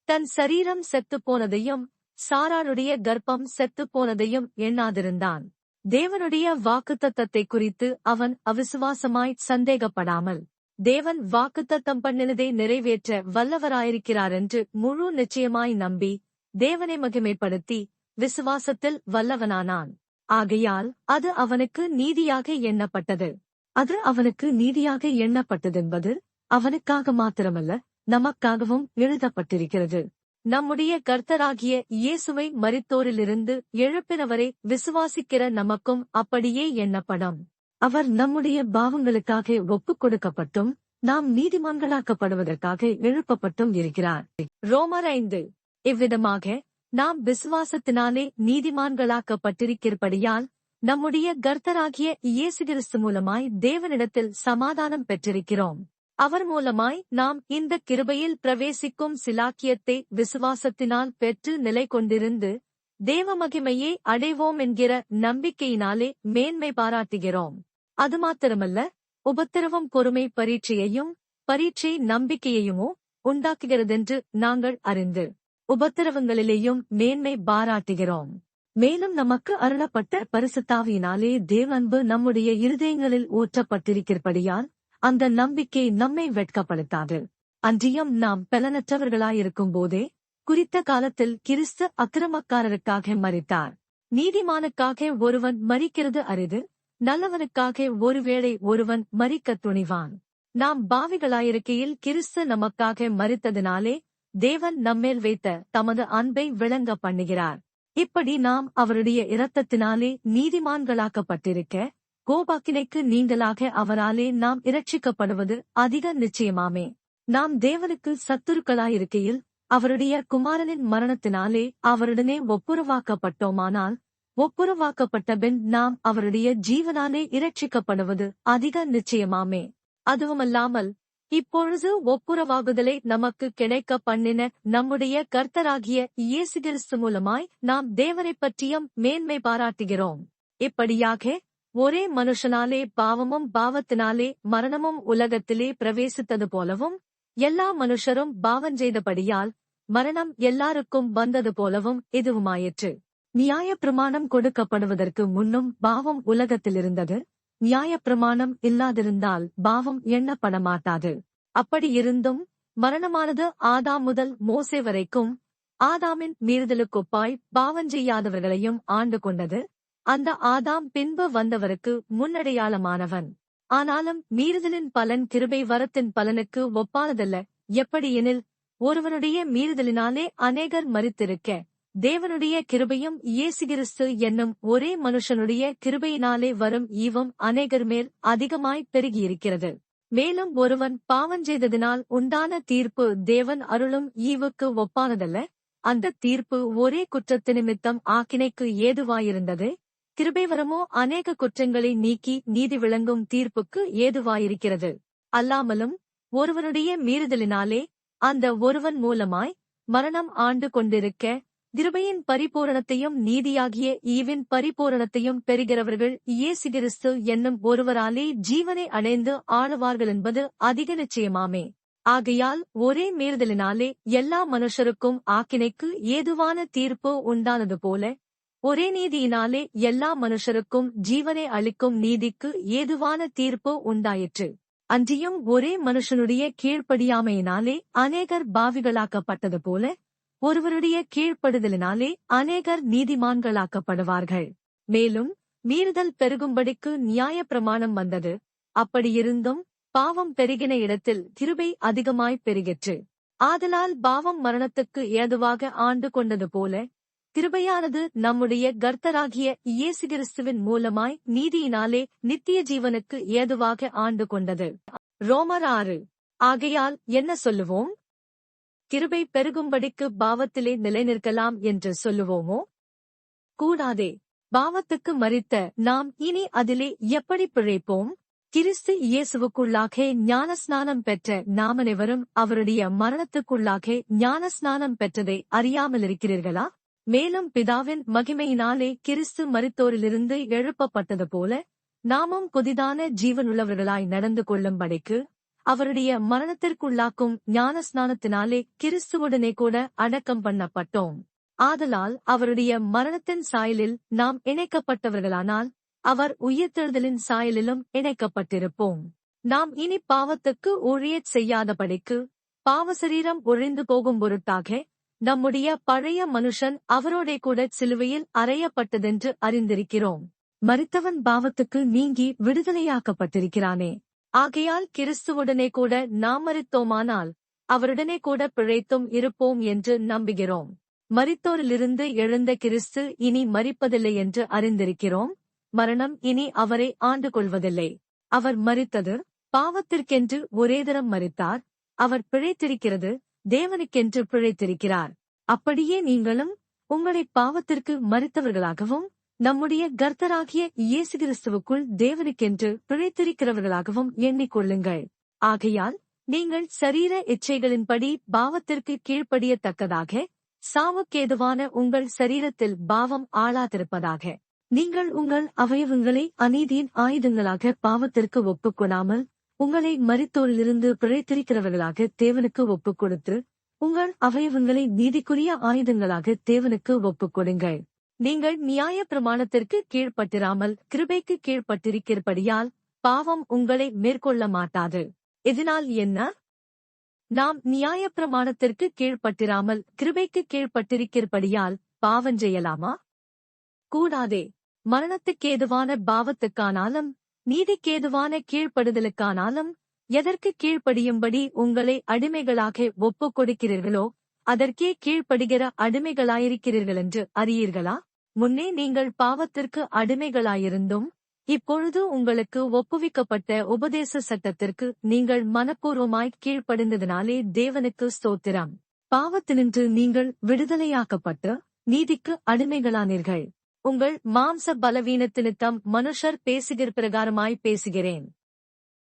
தன் சரீரம் செத்துப்போனதையும் சாராளுடைய கர்ப்பம் செத்துப்போனதையும் எண்ணாதிருந்தான். தேவனுடைய வாக்குத்தத்தத்தை குறித்து அவன் அவிசுவாசமாய் சந்தேகப்படாமல் தேவன் வாக்குத்தத்தம் பண்ணினதை நிறைவேற்ற வல்லவராயிருக்கிறாரென்று முழு நிச்சயமாய் நம்பி தேவனை மகிமைப்படுத்தி விசுவாசத்தில் வல்லவனானான். ஆகையால் அது அவனுக்கு நீதியாக எண்ணப்பட்டது. அது அவனுக்கு நீதியாக எண்ணப்பட்டதென்பது அவனுக்காக மாத்திரமல்ல, நமக்காகவும் எழுதப்பட்டிருக்கிறது. நம்முடைய கர்த்தராகிய இயேசுவை மரித்தோரிலிருந்து எழுப்பினவரை விசுவாசிக்கிற நமக்கும் அப்படியே எண்ணப்படும். அவர் நம்முடைய பாவங்களுக்காக ஒப்புக் கொடுக்கப்பட்டும் நாம் நீதிமான்களாக்கப்படுவதற்காக எழுப்பப்பட்டும் இருக்கிறார். ரோமர் 5. இவ்விதமாக நாம் விசுவாசத்தினாலே நீதிமான்களாக்கப்பட்டிருக்கிறபடியால் நம்முடைய கர்த்தராகிய இயேசு கிறிஸ்து மூலமாய் தேவனிடத்தில் சமாதானம் பெற்றிருக்கிறோம். அவர் மூலமாய் நாம் இந்த கிருபையில் பிரவேசிக்கும் சிலாக்கியத்தை விசுவாசத்தினால் பெற்று நிலை கொண்டிருந்து தேவ மகிமையை அடைவோம் என்கிற நம்பிக்கையினாலே மேன்மை பாராட்டுகிறோம். அது மாத்திரமல்ல, உபத்திரவம் பொறுமை பரீட்சையையும் பரீட்சை நம்பிக்கையையுமோ உண்டாக்குகிறதென்று நாங்கள் அறிந்து உபத்திரவங்களிலேயும் மேன்மை பாராட்டுகிறோம். மேலும் நமக்கு அருளப்பட்ட பரிசுத்தாவியினாலே தேவன்பு நம்முடைய இருதயங்களில் ஊற்றப்பட்டிருக்கிறபடியால் அந்த நம்பிக்கை நம்மை வெட்கப்படுத்தாது. அன்றியும் நாம் பலனற்றவர்களாயிருக்கும் போதே குறித்த காலத்தில் கிறிஸ்து அக்கிரமக்காரருக்காக மரித்தார். நீதிமானுக்காக ஒருவன் மரிக்கிறது அரிது, நல்லவனுக்காக ஒருவேளை ஒருவன் மரிக்கத் துணிவான். நாம் பாவிகளாயிருக்கையில் கிறிஸ்து நமக்காக மரித்ததினாலே தேவன் நம்மேல் வைத்த தமது அன்பை விளங்க பண்ணுகிறார். இப்படி நாம் அவருடைய இரத்தத்தினாலே நீதிமான்களாக்கப்பட்டிருக்க கோபாக்கினைக்கு நீங்களாக அவராலே நாம் இரட்சிக்கப்படுவது அதிக நிச்சயமாமே. நாம் தேவனுக்கு சத்துருக்களாயிருக்கையில் அவருடைய குமாரனின் மரணத்தினாலே அவருடனே ஒப்புரவாக்கப்பட்டோமானால் ஒப்புரவாக்கப்பட்ட பின் நாம் அவருடைய ஜீவனாலே இரட்சிக்கப்படுவது அதிக நிச்சயமாமே. அதுவுமல்லாமல் இப்பொழுது ஒப்புரவாகுதலை நமக்கு கிடைக்க பண்ணின நம்முடைய கர்த்தராகிய இயேசு கிறிஸ்து மூலமாய் நாம் தேவனைப் பற்றியும் மேன்மை பாராட்டுகிறோம். இப்படியாக ஒரே மனுஷனாலே பாவமும் பாவத்தினாலே மரணமும் உலகத்திலே பிரவேசித்தது போலவும் எல்லா மனுஷரும் பாவஞ்செய்தபடியால் மரணம் எல்லாருக்கும் வந்தது போலவும் இதுவுமாயிற்று. நியாயப்பிரமாணம் கொடுக்கப்படுவதற்கு முன்னும் பாவம் உலகத்திலிருந்தது. நியாயப்பிரமாணம் இல்லாதிருந்தால் பாவம் எண்ணப்படமாட்டாது. அப்படியிருந்தும் மரணமானது ஆதாம் முதல் மோசே வரைக்கும் ஆதாமின் மீறுதலுக்கொப்பாய் பாவஞ்செய்யாதவர்களையும் ஆண்டு கொண்டது. அந்த ஆதாம் பின்பு வந்தவருக்கு முன்னடையாளமானவன். ஆனாலும் மீறுதலின் பலன் கிருபை வரத்தின் பலனுக்கு ஒப்பானதல்ல. எப்படியெனில் ஒருவனுடைய மீறுதலினாலே அநேகர் மரித்திருக்க, தேவனுடைய கிருபையும் இயேசு கிறிஸ்து என்னும் ஒரே மனுஷனுடைய கிருபையினாலே வரும் ஈவும் அநேகர் மேல் அதிகமாய் பெருகியிருக்கிறது. மேலும் ஒருவன் பாவஞ்செய்ததினால் உண்டான தீர்ப்பு தேவன் அருளும் ஈவுக்கு ஒப்பானதல்ல. அந்த தீர்ப்பு ஒரே குற்றத்து நிமித்தம் ஆக்கினைக்கு ஏதுவாயிருந்தது. கிருபைவரமோ அநேக குற்றங்களை நீக்கி நீதி விளங்கும் தீர்ப்புக்கு ஏதுவாயிருக்கிறது. அல்லாமலும் ஒருவனுடைய மீறுதலினாலே அந்த ஒருவன் மூலமாய் மரணம் ஆண்டு கொண்டிருக்க, கிருபையின் பரிபூரணத்தையும் நீதியாகிய ஈவின் பரிபூரணத்தையும் பெறுகிறவர்கள் இயேசு கிறிஸ்து என்னும் ஒருவராலே ஜீவனை அடைந்து ஆளுவார்களென்பது அதிக நிச்சயமாமே. ஆகையால் ஒரே மீறுதலினாலே எல்லா மனுஷருக்கும் ஆக்கினைக்கு ஏதுவான தீர்ப்பு உண்டானது போல, ஒரே நீதியினாலே எல்லா மனுஷருக்கும் ஜீவனை அளிக்கும் நீதிக்கு ஏதுவான தீர்ப்பு உண்டாயிற்று. அன்றியும் ஒரே மனுஷனுடைய கீழ்ப்படியாமையினாலே அநேகர் பாவிகளாக்கப்பட்டது போல, ஒருவருடைய கீழ்ப்படுதலினாலே அநேகர் நீதிமான்களாக்கப்படுவார்கள். மேலும் மீறுதல் பெருகும்படிக்கு நியாயப்பிரமாணம் வந்தது. அப்படியிருந்தும் பாவம் பெருகின இடத்தில் கிருபை அதிகமாய் பெருகிற்று. ஆதலால் பாவம் மரணத்துக்கு ஏதுவாக ஆண்டு கொண்டது போல, கிருபையானது நம்முடைய கர்த்தராகிய இயேசு கிறிஸ்துவின் மூலமாய் நீதியினாலே நித்திய ஜீவனுக்கு ஏதுவாக ஆண்டு கொண்டது. ரோமர் 6. ஆகையால் என்ன சொல்லுவோம்? கிருபை பெருகும்படிக்கு பாவத்திலே நிலைநிற்கலாம் என்று சொல்லுவோமோ? கூடாதே. பாவத்துக்கு மரித்த நாம் இனி அதிலே எப்படி பிழைப்போம்? கிறிஸ்து இயேசுவுக்குள்ளாக ஞானஸ்நானம் பெற்ற நாமனைவரும் அவருடைய மரணத்துக்குள்ளாக ஞானஸ்நானம் பெற்றதை அறியாமலிருக்கிறீர்களா? மேலும் பிதாவின் மகிமையினாலே கிறிஸ்து மரித்தோரிலிருந்து எழுப்பப்பட்டது போல, நாமும் புதிதான ஜீவனுள்ளவர்களாய் நடந்து கொள்ளும்படிக்கு அவருடைய மரணத்திற்குள்ளாக்கும் ஞானஸ்நானத்தினாலே கிறிஸ்துவுடனே கூட அடக்கம் பண்ணப்பட்டோம். ஆதலால் அவருடைய மரணத்தின் சாயலில் நாம் இணைக்கப்பட்டவர்களானால் அவர் உயிர்த்தெழுதலின் சாயலிலும் இணைக்கப்பட்டிருப்போம். நாம் இனி பாவத்துக்கு ஊழியச் செய்யாதபடிக்கு பாவசரீரம் ஒழிந்து போகும் பொருட்டாக நம்முடைய பழைய மனுஷன் அவரோடே கூட சிலுவையில் அறையப்பட்டதென்று அறிந்திருக்கிறோம். மரித்தவன் பாவத்துக்கு நீங்கி விடுதலையாக்கப்பட்டிருக்கிறானே. ஆகையால் கிறிஸ்துவுடனே கூட நாம் மரித்தோமானால் அவருடனே கூட பிழைத்தும் இருப்போம் என்று நம்புகிறோம். மரித்தோரிலிருந்து எழுந்த கிறிஸ்து இனி மரிப்பதில்லை என்று அறிந்திருக்கிறோம். மரணம் இனி அவரை ஆண்டு கொள்வதில்லை. அவர் மரித்தது பாவத்திற்கென்று ஒரேதரம் மரித்தார். அவர் பிழைத்திருக்கிறது தேவனுக்கென்று பிழைத்திருக்கிறார். அப்படியே நீங்களும் உங்களை பாவத்திற்கு மரித்தவர்களாகவும் நம்முடைய கர்த்தராகிய இயேசு கிறிஸ்துவுக்குள் தேவனுக்கென்று பிழைத்திருக்கிறவர்களாகவும் எண்ணிக்கொள்ளுங்கள். ஆகையால் நீங்கள் சரீர இச்சைகளின்படி பாவத்திற்கு கீழ்ப்படியத்தக்கதாக சாவுக்கேதுவான உங்கள் சரீரத்தில் பாவம் ஆளாதிருப்பதாக. நீங்கள் உங்கள் அவயவங்களை அநீதியின் ஆயுதங்களாக பாவத்திற்கு ஒப்புக்கொடாமல் உங்களை மரித்தோரிலிருந்து பிழைத்திருக்கிறவர்களாக தேவனுக்கு ஒப்புக் கொடுத்து உங்கள் அவயவங்களை நீதிக்குரிய ஆயுதங்களாக தேவனுக்கு ஒப்புக் கொடுங்கள். நீங்கள் நியாய பிரமாணத்திற்கு கீழ்ப்பட்டிராமல் கிருபைக்கு கீழ்ப்பட்டிருக்கிறபடியால் பாவம் உங்களை மேற்கொள்ள மாட்டாது. இதனால் என்ன? நாம் நியாய பிரமாணத்திற்கு கீழ்ப்பட்டிராமல் கிருபைக்கு கீழ்ப்பட்டிருக்கிறபடியால் பாவஞ்செய்யலாமா? கூடாதே. மரணத்துக்கேதுவான பாவத்துக்கானாலும் நீதிக்கேதுவான கீழ்ப்படுதலுக்கானாலும் எதற்கு கீழ்ப்படியும்படி உங்களை அடிமைகளாக ஒப்புக் கொடுக்கிறீர்களோ அதற்கே கீழ்ப்படுகிற அடிமைகளாயிருக்கிறீர்களென்று அறியீர்களா? முன்னே நீங்கள் பாவத்திற்கு அடிமைகளாயிருந்தும் இப்பொழுது உங்களுக்கு ஒப்புவிக்கப்பட்ட உபதேச சட்டத்திற்கு நீங்கள் மனப்பூர்வமாய் கீழ்ப்படிந்ததினாலே தேவனுக்கு ஸ்தோத்திரம். பாவத்தினின்று நீங்கள் விடுதலையாக்கப்பட்டு நீதிக்கு அடிமைகளானீர்கள். உங்கள் மாம்ச பலவீனத்தினித்தம் மனுஷர் பேசுகிற பிரகாரமாய் பேசுகிறேன்.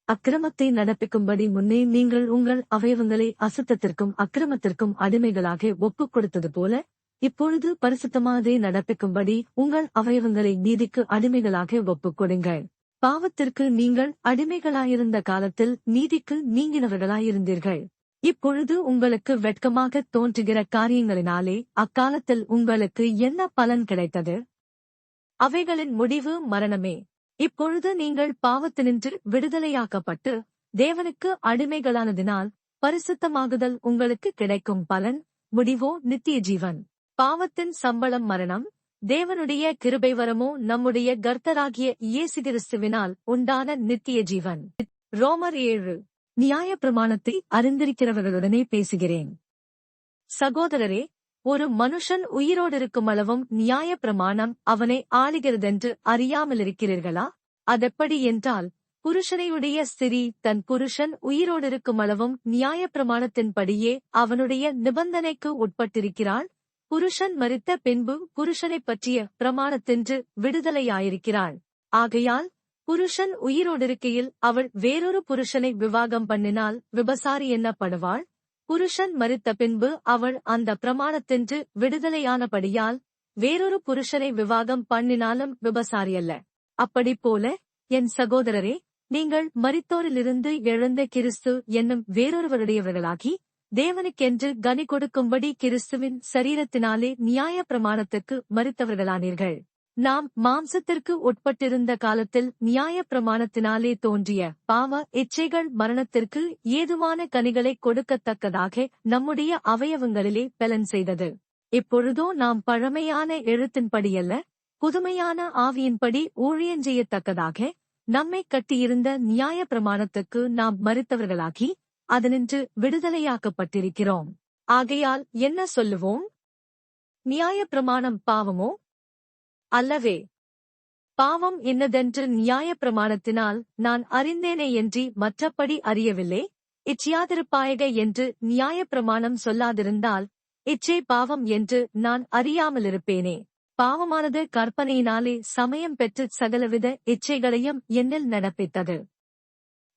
அக்கிரமத்தை நடப்பிக்கும்படி முன்னே நீங்கள் உங்கள் அவயவங்களை அசுத்தத்திற்கும் அக்கிரமத்திற்கும் அடிமைகளாக ஒப்புக் கொடுத்தது போல இப்பொழுது பரிசுத்தமானதை நடப்பிக்கும்படி உங்கள் அவயவங்களை நீதிக்கு அடிமைகளாக ஒப்புக் கொடுங்கள். பாவத்திற்கு நீங்கள் அடிமைகளாயிருந்த காலத்தில் நீதிக்கு நீங்கினவர்களாயிருந்தீர்கள். இப்பொழுது உங்களுக்கு வெட்கமாக தோன்றுகிற காரியங்களினாலே அக்காலத்தில் உங்களுக்கு என்ன பலன் கிடைத்தது? அவைகளின் முடிவு மரணமே. இப்பொழுது நீங்கள் பாவத்தினின்று விடுதலையாக்கப்பட்டு தேவனுக்கு அடிமைகளானதினால் பரிசுத்தமாகுதல் உங்களுக்கு கிடைக்கும் பலன் முடிவோ நித்திய ஜீவன். பாவத்தின் சம்பளம் மரணம், தேவனுடைய கிருபைவரமோ நம்முடைய கர்த்தராகிய இயேசு கிறிஸ்துவினால் உண்டான நித்திய ஜீவன். ரோமர் 7. நியாய பிரமாணத்தை அறிந்திருக்கிறவர்களுடனே பேசுகிறேன். சகோதரரே, ஒரு மனுஷன் உயிரோடிருக்கும் அளவும் நியாய பிரமாணம் அவனை ஆளுகிறதென்று அறியாமலிருக்கிறீர்களா? அதெப்படி என்றால், புருஷனையுடைய ஸ்திரீ தன் புருஷன் உயிரோடிருக்கும் அளவும் நியாய பிரமாணத்தின்படியே அவனுடைய நிபந்தனைக்கு உட்பட்டிருக்கிறாள். புருஷன் மரித்த பின்பு புருஷனைப் பற்றிய பிரமாணத்தின்று விடுதலையாயிருக்கிறாள். ஆகையால் புருஷன் உயிரோடிருக்கையில் அவள் வேறொரு புருஷனை விவாகம் பண்ணினால் விபசாரி என்னப்படுவாள். புருஷன் மரித்த பின்பு அவள் அந்த பிரமாணத்தின்று விடுதலையானபடியால் வேறொரு புருஷனை விவாகம் பண்ணினாலும் விபசாரியல்ல. அப்படிப்போல என் சகோதரரே, நீங்கள் மரித்தோரிலிருந்து எழுந்த கிறிஸ்து என்னும் வேறொருவருடையவர்களாகி தேவனுக்கென்று கனி கொடுக்கும்படி கிறிஸ்துவின் சரீரத்தினாலே நியாய பிரமாணத்துக்கு மரித்தவர்களானீர்கள். நாம் மாம்சத்திற்கு உட்பட்டிருந்த காலத்தில் நியாய பிரமாணத்தினாலே தோன்றிய பாவ இச்சைகள் மரணத்திற்கு ஏதுவான கனிகளை கொடுக்கத்தக்கதாக நம்முடைய அவயவங்களிலே பலன் செய்தது. இப்பொழுதோ நாம் பழமையான எழுத்தின்படியல்ல, புதுமையான ஆவியின்படி ஊழியஞ்செய்யத்தக்கதாக நம்மை கட்டியிருந்த நியாய பிரமாணத்துக்கு நாம் மரித்தவர்களாகி அதனின்று விடுதலையாக்கப்பட்டிருக்கிறோம். ஆகையால் என்ன சொல்லுவோம்? நியாய பிரமாணம் பாவமோ? அல்லவே. பாவம் இன்னதென்று நியாய பிரமாணத்தினால் நான் அறிந்தேனேயன்றி மற்றபடி அறியவில்லை. இச்சையாதிருப்பாயக என்று நியாய பிரமாணம் சொல்லாதிருந்தால் இச்சை பாவம் என்று நான் அறியாமலிருப்பேனே. பாவமானது கற்பனையினாலே சமயம் பெற்று சகலவித இச்சைகளையும் என்னில் நடப்பித்தது.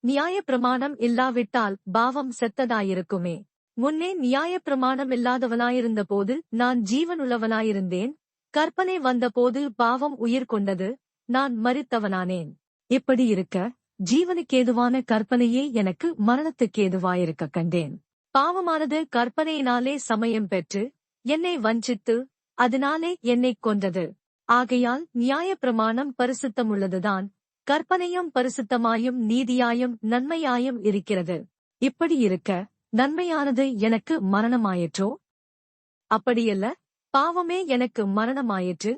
நியாய பிரமாணம் இல்லாவிட்டால் பாவம் செத்ததாயிருக்குமே. முன்னே நியாய பிரமாணம் இல்லாதவனாயிருந்தபோது நான் ஜீவனுள்ளவனாயிருந்தேன். கற்பனை வந்தபோது பாவம் உயிர் கொண்டது, நான் மரித்தவனானேன். இப்படி இருக்க ஜீவனுக்கேதுவான கற்பனையே எனக்கு மரணத்துக்கேதுவாயிருக்க கண்டேன். பாவமானது கற்பனையினாலே சமயம் பெற்று என்னை வஞ்சித்து அதனாலே என்னைக் கொன்றது. ஆகையால் நியாய பிரமாணம் பரிசுத்தமுள்ளதுதான், கற்பனையும் பரிசுத்தமாயும் நீதியாயும் நன்மையாயும் இருக்கிறது. இப்படி இருக்க நன்மையானது எனக்கு மரணமாயிற்றோ? அப்படியல்ல, பாவமே எனக்கு மரணமாயிற்று.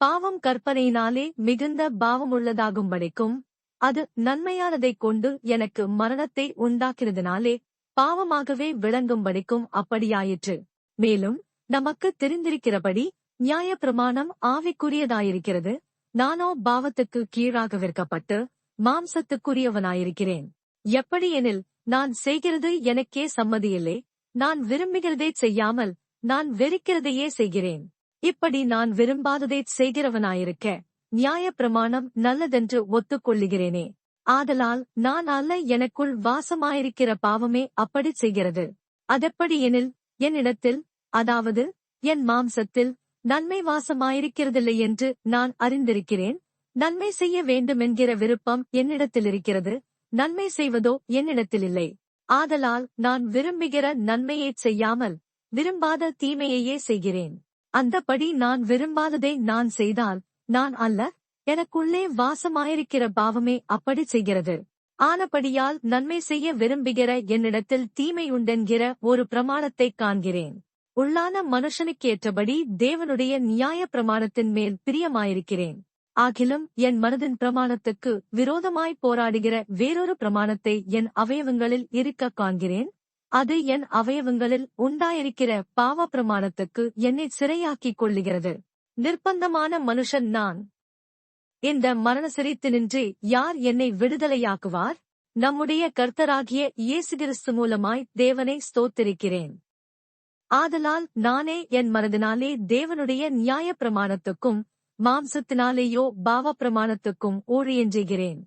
பாவம் கற்பனையினாலே மிகுந்த பாவமுள்ளதாகும்படிக்கும் அது நன்மையானதைக் கொண்டு எனக்கு மரணத்தை உண்டாக்கிறதுனாலே பாவமாகவே விளங்கும்படிக்கும் அப்படியாயிற்று. மேலும் நமக்கு தெரிந்திருக்கிறபடி நியாய பிரமாணம் ஆவிக்குரியதாயிருக்கிறது. நானோ பாவத்துக்கு கீழாக விற்கப்பட்டு மாம்சத்துக்குரியவனாயிருக்கிறேன். எப்படியெனில் நான் செய்கிறது எனக்கே சம்மதியில்லை. நான் விரும்புகிறதை செய்யாமல் நான் வெறுக்கிறதையே செய்கிறேன். இப்படி நான் விரும்பாததைச் செய்கிறவனாயிருக்க நியாய பிரமாணம் நல்லதென்று ஒத்துக்கொள்ளுகிறேனே. ஆதலால் நான் அல்ல, எனக்குள் வாசமாயிருக்கிற பாவமே அப்படிச் செய்கிறது. அதெப்படியெனில் என்னிடத்தில், அதாவது என் மாம்சத்தில் நன்மை வாசமாயிருக்கிறதில்லை என்று நான் அறிந்திருக்கிறேன். நன்மை செய்ய வேண்டுமென்கிற விருப்பம் என்னிடத்திலிருக்கிறது, நன்மை செய்வதோ என்னிடத்திலில்லை. ஆதலால் நான் விரும்புகிற நன்மையைச் செய்யாமல் விரும்பாத தீமையையே செய்கிறேன். அந்தபடி நான் விரும்பாததை நான் செய்தால் நான் அல்ல, எனக்குள்ளே வாசமாயிருக்கிற பாவமே அப்படி செய்கிறது. ஆனபடியால் நன்மை செய்ய விரும்புகிற என்னிடத்தில் தீமையுண்டென்கிற ஒரு பிரமாணத்தைக் காண்கிறேன். உள்ளான மனுஷனுக்கேற்றபடி தேவனுடைய நியாய பிரமாணத்தின் மேல் பிரியமாயிருக்கிறேன். ஆகிலும் என் மனதின் பிரமாணத்துக்கு விரோதமாய் போராடுகிற வேறொரு பிரமாணத்தை என் அவயவங்களில் இருக்கக் காண்கிறேன். அது என் அவயவங்களில் உண்டாயிருக்கிற பாவ பிரமாணத்துக்கு என்னை சிறையாக்கிக் கொள்ளுகிறது. நிர்பந்தமான மனுஷன் நான். இந்த மரண சிறைத்தினின்று யார் என்னை விடுதலையாக்குவார்? நம்முடைய கர்த்தராகிய இயேசு கிறிஸ்து மூலமாய் தேவனை ஸ்தோத்திரிக்கிறேன். ஆதலால் நானே என் மனதினாலே தேவனுடைய நியாய பிரமாணத்துக்கும் மாம்சத்தினாலேயோ பாவ பிரமாணத்துக்கும் ஊழியஞ்செய்கிறேன்.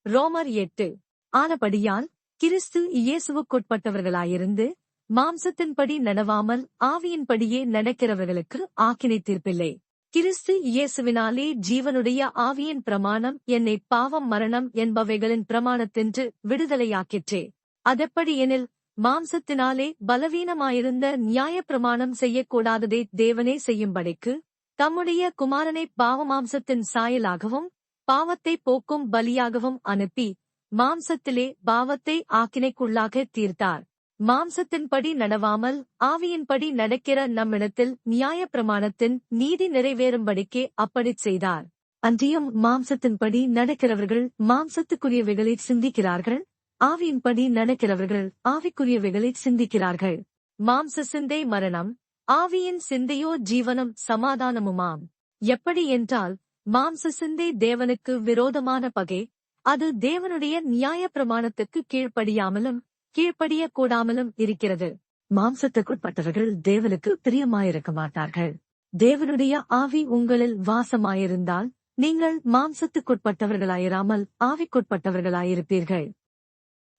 ரோமர் 8. ஆனபடியால் கிறிஸ்து இயேசுவுக்குட்பட்டவர்களாயிருந்து மாம்சத்தின்படி நடவாமல் ஆவியின்படியே நடக்கிறவர்களுக்கு ஆக்கினை தீர்ப்பில்லை. கிறிஸ்து இயேசுவினாலே ஜீவனுடைய ஆவியின் பிரமாணம் என்னை பாவம் மரணம் என்பவைகளின் பிரமாணத்தின்று விடுதலையாக்கிற்றே. அதெப்படியெனில் மாம்சத்தினாலே பலவீனமாயிருந்த நியாயப்பிரமாணம் செய்யக்கூடாததை தேவனே செய்யும்படிக்கு தம்முடைய குமாரனை பாவமாம்சத்தின் சாயலாகவும் பாவத்தை போக்கும் பலியாகவும் அனுப்பி மாம்சத்திலே பாவத்தை ஆக்கினைக்குள்ளாக தீர்த்தார். மாம்சத்தின்படி நடவாமல் ஆவியின்படி நடக்கிற நம்மிடத்தில் நியாயப்பிரமாணத்தின் நீதி நிறைவேறும்படிக்கே அப்படிச் செய்தார். அன்றியும் மாம்சத்தின்படி நடக்கிறவர்கள் மாம்சத்துக்குரியவைகளை சிந்திக்கிறார்கள், ஆவியின்படி நடக்கிறவர்கள் ஆவிக்குரியவைகளை சிந்திக்கிறார்கள். மாம்ச சிந்தை மரணம், ஆவியின் சிந்தையோ ஜீவனும் சமாதானமுமாம். எப்படி என்றால் மாம்ச சிந்தை தேவனுக்கு விரோதமான பகை. அது தேவனுடைய நியாயப்பிரமாணத்துக்கு கீழ்ப்படியாமலும் கீழ்ப்படியக்கூடாமலும் இருக்கிறது. மாம்சத்துக்குட்பட்டவர்கள் தேவனுக்கு பிரியமாயிருக்க மாட்டார்கள். தேவனுடைய ஆவி உங்களில் வாசமாயிருந்தால் நீங்கள் மாம்சத்துக்குட்பட்டவர்களாயிராமல் ஆவிக்குட்பட்டவர்களாயிருப்பீர்கள்.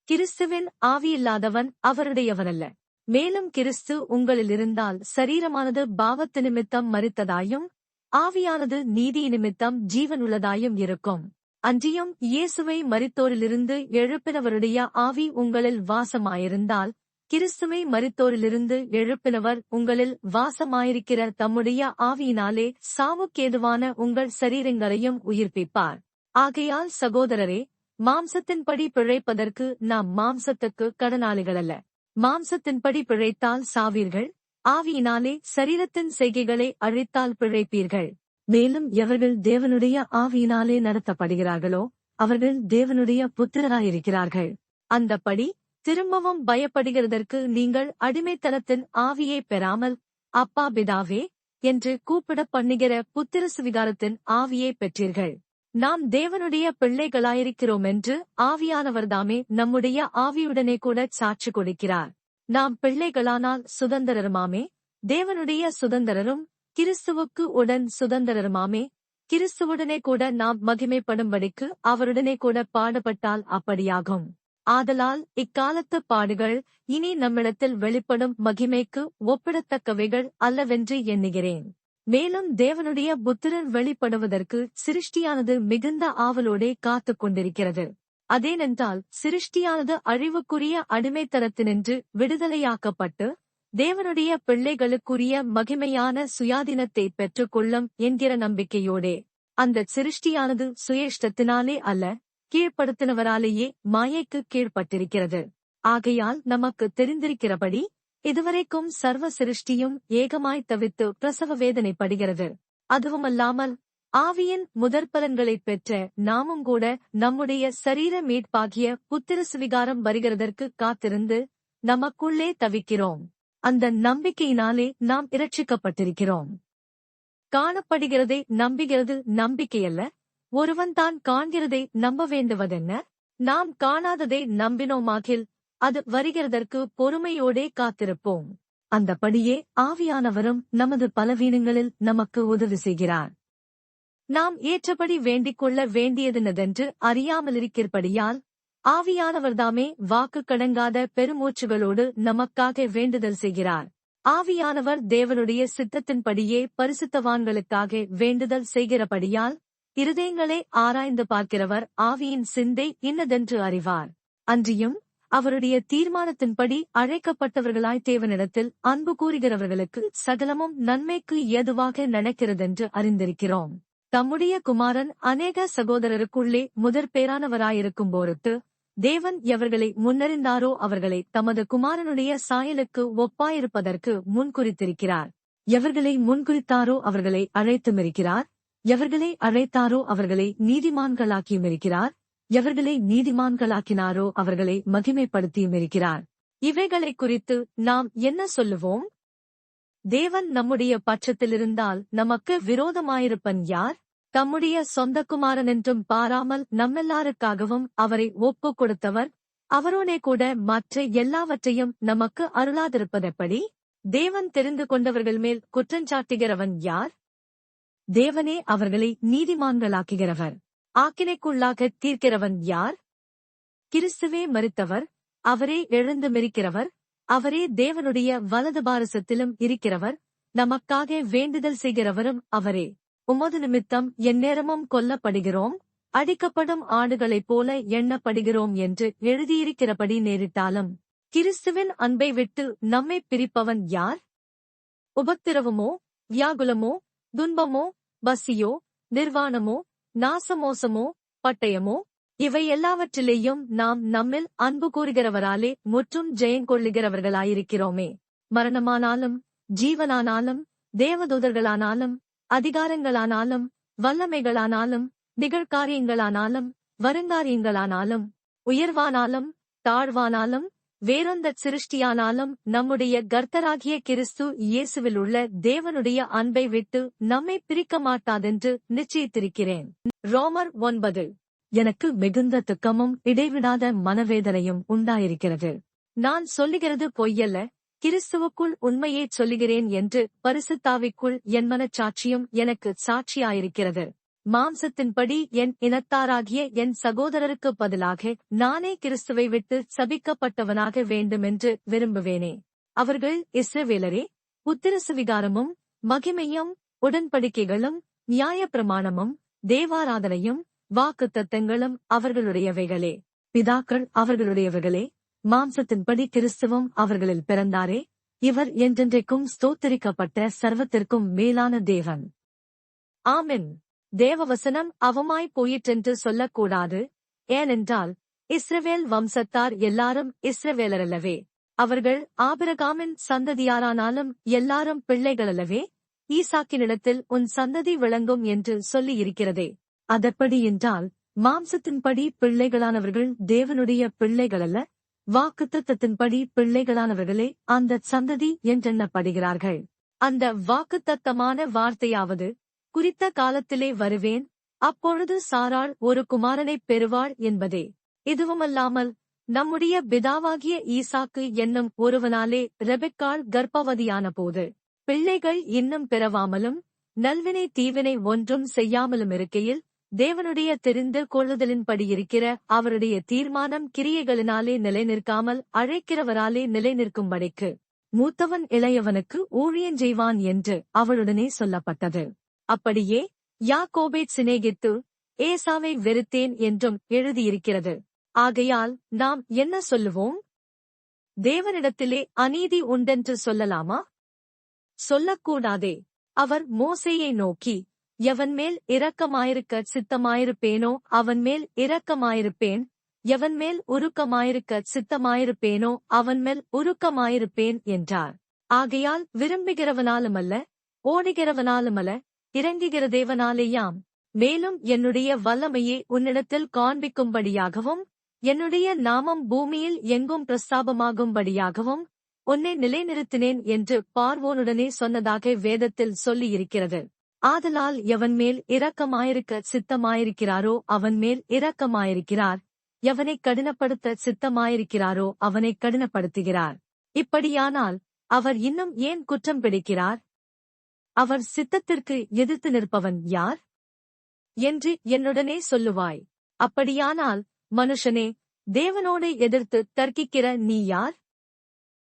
கிறிஸ்துவின் ஆவியில்லாதவன் அவருடையவனல்ல. மேலும் கிறிஸ்து உங்களில் இருந்தால் சரீரமானது பாவத்து நிமித்தம் மரித்ததாயும் ஆவியானது நீதி நிமித்தம் ஜீவனுள்ளதாயும் இருக்கும். அன்றியும் இயேசுவை மரித்தோரிலிருந்து எழுப்பினவருடைய ஆவி உங்களில் வாசமாயிருந்தால் கிறிஸ்துவை மரித்தோரிலிருந்து எழுப்பினவர் உங்களில் வாசமாயிருக்கிற தம்முடைய ஆவியினாலே சாவுக்கேதுவான உங்கள் சரீரங்களையும் உயிர்ப்பிப்பார். ஆகையால் சகோதரரே, மாம்சத்தின்படி பிழைப்பதற்கு நாம் மாம்சத்துக்கு கடனாளிகளல்ல. மாம்சத்தின்படி பிழைத்தால் சாவீர்கள், ஆவியினாலே சரீரத்தின் செய்கைகளை அழித்தால் பிழைப்பீர்கள். மேலும் எவர்கள் தேவனுடைய ஆவியினாலே நடத்தப்படுகிறார்களோ அவர்கள் தேவனுடைய புத்திரராயிருக்கிறார்கள். அந்தப்படி திரும்பவும் பயப்படுகிறதற்கு நீங்கள் அடிமைத்தனத்தின் ஆவியை பெறாமல் அப்பா பிதாவே என்று கூப்பிடப் பண்ணுகிற புத்திர சுவிகாரத்தின் ஆவியை பெற்றீர்கள். நாம் தேவனுடைய பிள்ளைகளாயிருக்கிறோம் என்று ஆவியானவர்தாமே நம்முடைய ஆவியுடனே கூட சாட்சி கொடுக்கிறார். நாம் பிள்ளைகளானால் சுதந்திரருமாமே, தேவனுடைய சுதந்திரரும் கிறிஸ்துவுக்கு உடன் சுதந்திரருமாமே. கிறிஸ்துவுடனே கூட நாம் மகிமைப்படும்படிக்கு அவருடனே கூட பாடுபட்டால் அப்படியாகும். ஆதலால் இக்காலத்து பாடுகள் இனி நம்மிடத்தில் வெளிப்படும் மகிமைக்கு ஒப்பிடத்தக்கவைகள் அல்லவென்று எண்ணுகிறேன். மேலும் தேவனுடைய புத்திரன் வெளிப்படுவதற்கு சிருஷ்டியானது மிகுந்த ஆவலோடே காத்துக் கொண்டிருக்கிறது. அதேனென்றால் சிருஷ்டியானது அழிவுக்குரிய அடிமைத்தனத்தினின்று விடுதலையாக்கப்பட்டு தேவனுடைய பிள்ளைகளுக்குரிய மகிமையான சுயாதீனத்தை பெற்றுக் கொள்ளும் என்கிற நம்பிக்கையோடே. அந்த சிருஷ்டியானது சுயேஷ்டத்தினாலே அல்ல, கீழ்ப்படுத்தினவராலேயே மாயைக்கு கீழ்ப்பட்டிருக்கிறது. ஆகையால் நமக்கு தெரிந்திருக்கிறபடி இதுவரைக்கும் சர்வ சிருஷ்டியும் ஏகமாய் தவித்து பிரசவ வேதனைப்படுகிறது. அதுவுமல்லாமல் ஆவியின் முதற்பலன்களைப் பெற்ற நாமும் கூட நம்முடைய சரீர மீட்பாகிய புத்திர சுவிகாரம் வருகிறதற்கு காத்திருந்து நமக்குள்ளே தவிக்கிறோம். அந்த நம்பிக்கையினாலே நாம் இரட்சிக்கப்பட்டிருக்கிறோம். காணப்படுகிறதை நம்புகிறது நம்பிக்கையல்ல, ஒருவன் தான் காண்கிறதை நம்ப வேண்டுவதென்ன? நாம் காணாததை நம்பினோமாகில் அது வருகிறதற்கு பொறுமையோடே காத்திருப்போம். அந்தபடியே ஆவியானவரும் நமது பலவீனங்களில் நமக்கு உதவி செய்கிறார். நாம் ஏற்றபடி வேண்டிக் கொள்ள வேண்டியதென்னதென்று அறியாமலிருக்கிறபடியால் ஆவியானவர்தாமே வாக்கு கடங்காத பெருமூச்சுகளோடு நமக்காக வேண்டுதல் செய்கிறார். ஆவியானவர் தேவனுடைய சித்தத்தின்படியே பரிசுத்தவான்களுக்காக வேண்டுதல் செய்கிறபடியால் இருதயங்களை ஆராய்ந்து பார்க்கிறவர் ஆவியின் சிந்தை இன்னதென்று அறிவார். அன்றியும் அவருடைய தீர்மானத்தின்படி அழைக்கப்பட்டவர்களாய் தேவனிடத்தில் அன்பு கூறுகிறவர்களுக்கு சகலமும் நன்மைக்கு ஏதுவாக நடக்கிறதென்று அறிந்திருக்கிறோம். தம்முடைய குமாரன் அநேக சகோதரருக்குள்ளே முதற்பேரானவராயிருக்கும் போருட்டு தேவன் எவர்களை முன்னறிந்தாரோ அவர்களை தமது குமாரனுடைய சாயலுக்கு ஒப்பாயிருப்பதற்கு முன்குறித்திருக்கிறார். எவர்களை முன்குறித்தாரோ அவர்களை அழைத்துமிருக்கிறார். எவர்களை அழைத்தாரோ அவர்களை நீதிமான்களாக்கியுமிருக்கிறார். எவர்களை நீதிமான்களாக்கினாரோ அவர்களை மகிமைப்படுத்தியுமிருக்கிறார். இவைகளை குறித்து நாம் என்ன சொல்லுவோம்? தேவன் நம்முடைய பட்சத்திலிருந்தால் நமக்கு விரோதமாயிருப்பன் யார்? தம்முடைய சொந்த குமாரனென்றும் பாராமல் நம்மெல்லாருக்காகவும் அவரை ஒப்புக் கொடுத்தவர் அவரோனே கூட மற்ற எல்லாவற்றையும் நமக்கு அருளாதிருப்பதெப்படி? தேவன் தெரிந்து கொண்டவர்கள் மேல் குற்றஞ்சாட்டுகிறவன் யார்? தேவனே அவர்களை நீதிமான்களாக்குகிறவர். ஆக்கினைக்குள்ளாக தீர்க்கிறவன் யார்? கிறிஸ்துவே மரித்தவர், அவரே எழுந்து மிரிக்கிறவர், அவரே தேவனுடைய வலது பாரசத்திலும் இருக்கிறவர், நமக்காக வேண்டுதல் செய்கிறவரும் அவரே. உமது நிமித்தம் எந்நேரமும் கொல்லப்படுகிறோம், அடிக்கப்படும் ஆடுகளைப் போல எண்ணப்படுகிறோம் என்று எழுதியிருக்கிறபடி நேரிட்டாலும் கிறிஸ்துவின் அன்பை விட்டு நம்மை பிரிப்பவன் யார்? உபத்திரவமோ, வியாகுலமோ, துன்பமோ, பசியோ, நிர்வாணமோ, நாசமோசமோ, பட்டயமோ, இவை எல்லாவற்றிலேயும் நாம் நம்மில் அன்பு கூறுகிறவராலே முற்றும் ஜெயங்கொள்ளுகிறவர்களாயிருக்கிறோமே. மரணமானாலும் ஜீவனானாலும் தேவதூதர்களானாலும் அதிகாரங்களானாலும் வல்லமைகளானாலும் நிகழ்காரியங்களானாலும் வருங்காரியங்களானாலும் உயர்வானாலும் தாழ்வானாலும் வேறொந்த சிருஷ்டியானாலும் நம்முடைய கர்த்தராகிய கிறிஸ்து இயேசுவில் உள்ள தேவனுடைய அன்பை விட்டு நம்மை பிரிக்க மாட்டாதென்று நிச்சயித்திருக்கிறேன். ரோமர் 9. எனக்கு மிகுந்த துக்கமும் இடைவிடாத மனவேதனையும் உண்டாயிருக்கிறது. நான் சொல்லுகிறது பொய்யல்ல, கிறிஸ்துவுக்குள் உண்மையைச் சொல்லுகிறேன் என்று பரிசுத்தாவிக்குள் என் மனச்சாட்சியும் எனக்கு சாட்சியாயிருக்கிறது. மாம்சத்தின்படி என் இனத்தாராகிய என் சகோதரருக்கு பதிலாக நானே கிறிஸ்துவை விட்டு சபிக்கப்பட்டவனாக வேண்டுமென்று விரும்புவேனே. அவர்கள் இஸ்ரவேலரே. உத்திரசுவிகாரமும் மகிமையும் உடன்படிக்கைகளும் நியாயப்பிரமாணமும் தேவாராதனையும் வாக்குத்தத்தங்களும் அவர்களுடையவைகளே. பிதாக்கள் அவர்களுடையவர்களே. மாம்சத்தின்படி கிறிஸ்துவும் அவர்களில் பிறந்தாரே. இவர் என்றென்றைக்கும் ஸ்தோத்திரிக்கப்பட்ட சர்வத்திற்கும் மேலான தேவன். ஆமென். தேவவசனம் அவமாய் போயிற்றென்று சொல்லக்கூடாது. ஏனென்றால் இஸ்ரவேல் வம்சத்தார் எல்லாரும் இஸ்ரவேலரல்லவே. அவர்கள் ஆபிரகாமின் சந்ததியாரானாலும் எல்லாரும் பிள்ளைகளல்லவே. ஈசாக்கினிடத்தில் உன் சந்ததி விளங்கும் என்று சொல்லியிருக்கிறதே. அதப்படி என்றால் மாம்சத்தின்படி பிள்ளைகளானவர்கள் தேவனுடைய பிள்ளைகளல்ல, வாக்குத்தத்தத்தின்படி பிள்ளைகளானவர்களே அந்தச் சந்ததி என்றெண்ணப்படுகிறார்கள். அந்த வாக்குத்தத்தமான வார்த்தையாவது, குறித்த காலத்திலே வருவேன், அப்பொழுது சாராள் ஒரு குமாரனைப் பெறுவாள் என்பதே. இதுவுமல்லாமல் நம்முடைய பிதாவாகிய ஈசாக்கு என்னும் ஒருவனாலே ரெபெக்காள் கர்ப்பவதியான போது பிள்ளைகள் இன்னும் பிறவாமலும் நல்வினை தீவினை ஒன்றும் செய்யாமலும் இருக்கையில் தேவனுடைய தெரிந்து கொள்ளுதலின்படியிருக்கிற அவருடைய தீர்மானம் கிரியைகளினாலே நிலைநிற்காமல் அழைக்கிறவராலே நிலைநிற்கும்படிக்கு மூத்தவன் இளையவனுக்கு ஊழியஞ்செய்வான் என்று அவளுடனே சொல்லப்பட்டது. அப்படியே யாக்கோபைச் சிநேகித்து ஏசாவை வெறுத்தேன் என்றும் எழுதியிருக்கிறது. ஆகையால் நாம் என்ன சொல்லுவோம்? தேவனிடத்திலே அநீதி உண்டென்று சொல்லலாமா? சொல்லக்கூடாதே. அவர் மோசேயை நோக்கி, எவன்மேல் இரக்கமாயிருக்க சித்தமாயிருப்பேனோ அவன்மேல் இரக்கமாயிருப்பேன், எவன்மேல் உருக்கமாயிருக்க சித்தமாயிருப்பேனோ அவன்மேல் உருக்கமாயிருப்பேன் என்றார். ஆகையால் விரும்புகிறவனாலுமல்ல, ஓடுகிறவனாலுமல்ல, இறங்குகிற தேவனாலேயாம். மேலும் என்னுடைய வல்லமையை உன்னிடத்தில் காண்பிக்கும்படியாகவும் என்னுடைய நாமம் பூமியில் எங்கும் பிரஸ்தாபமாகும்படியாகவும் உன்னை நிலைநிறுத்தினேன் என்று பார்வோனுடனே சொன்னதாக வேதத்தில் சொல்லியிருக்கிறது. ஆதலால் எவன்மேல் இரக்கமாயிருக்க சித்தமாயிருக்கிறாரோ அவன்மேல் இரக்கமாயிருக்கிறார், எவனைக் கடினப்படுத்த சித்தமாயிருக்கிறாரோ அவனைக் கடினப்படுத்துகிறார். இப்படியானால் அவர் இன்னும் ஏன் குற்றம் பிடிக்கிறார்? அவர் சித்தத்திற்கு எதிர்த்து நிற்பவன் யார் என்று என்னுடனே சொல்லுவாய். அப்படியானால் மனுஷனே, தேவனோடு எதிர்த்து தர்க்கிக்கிற நீ யார்?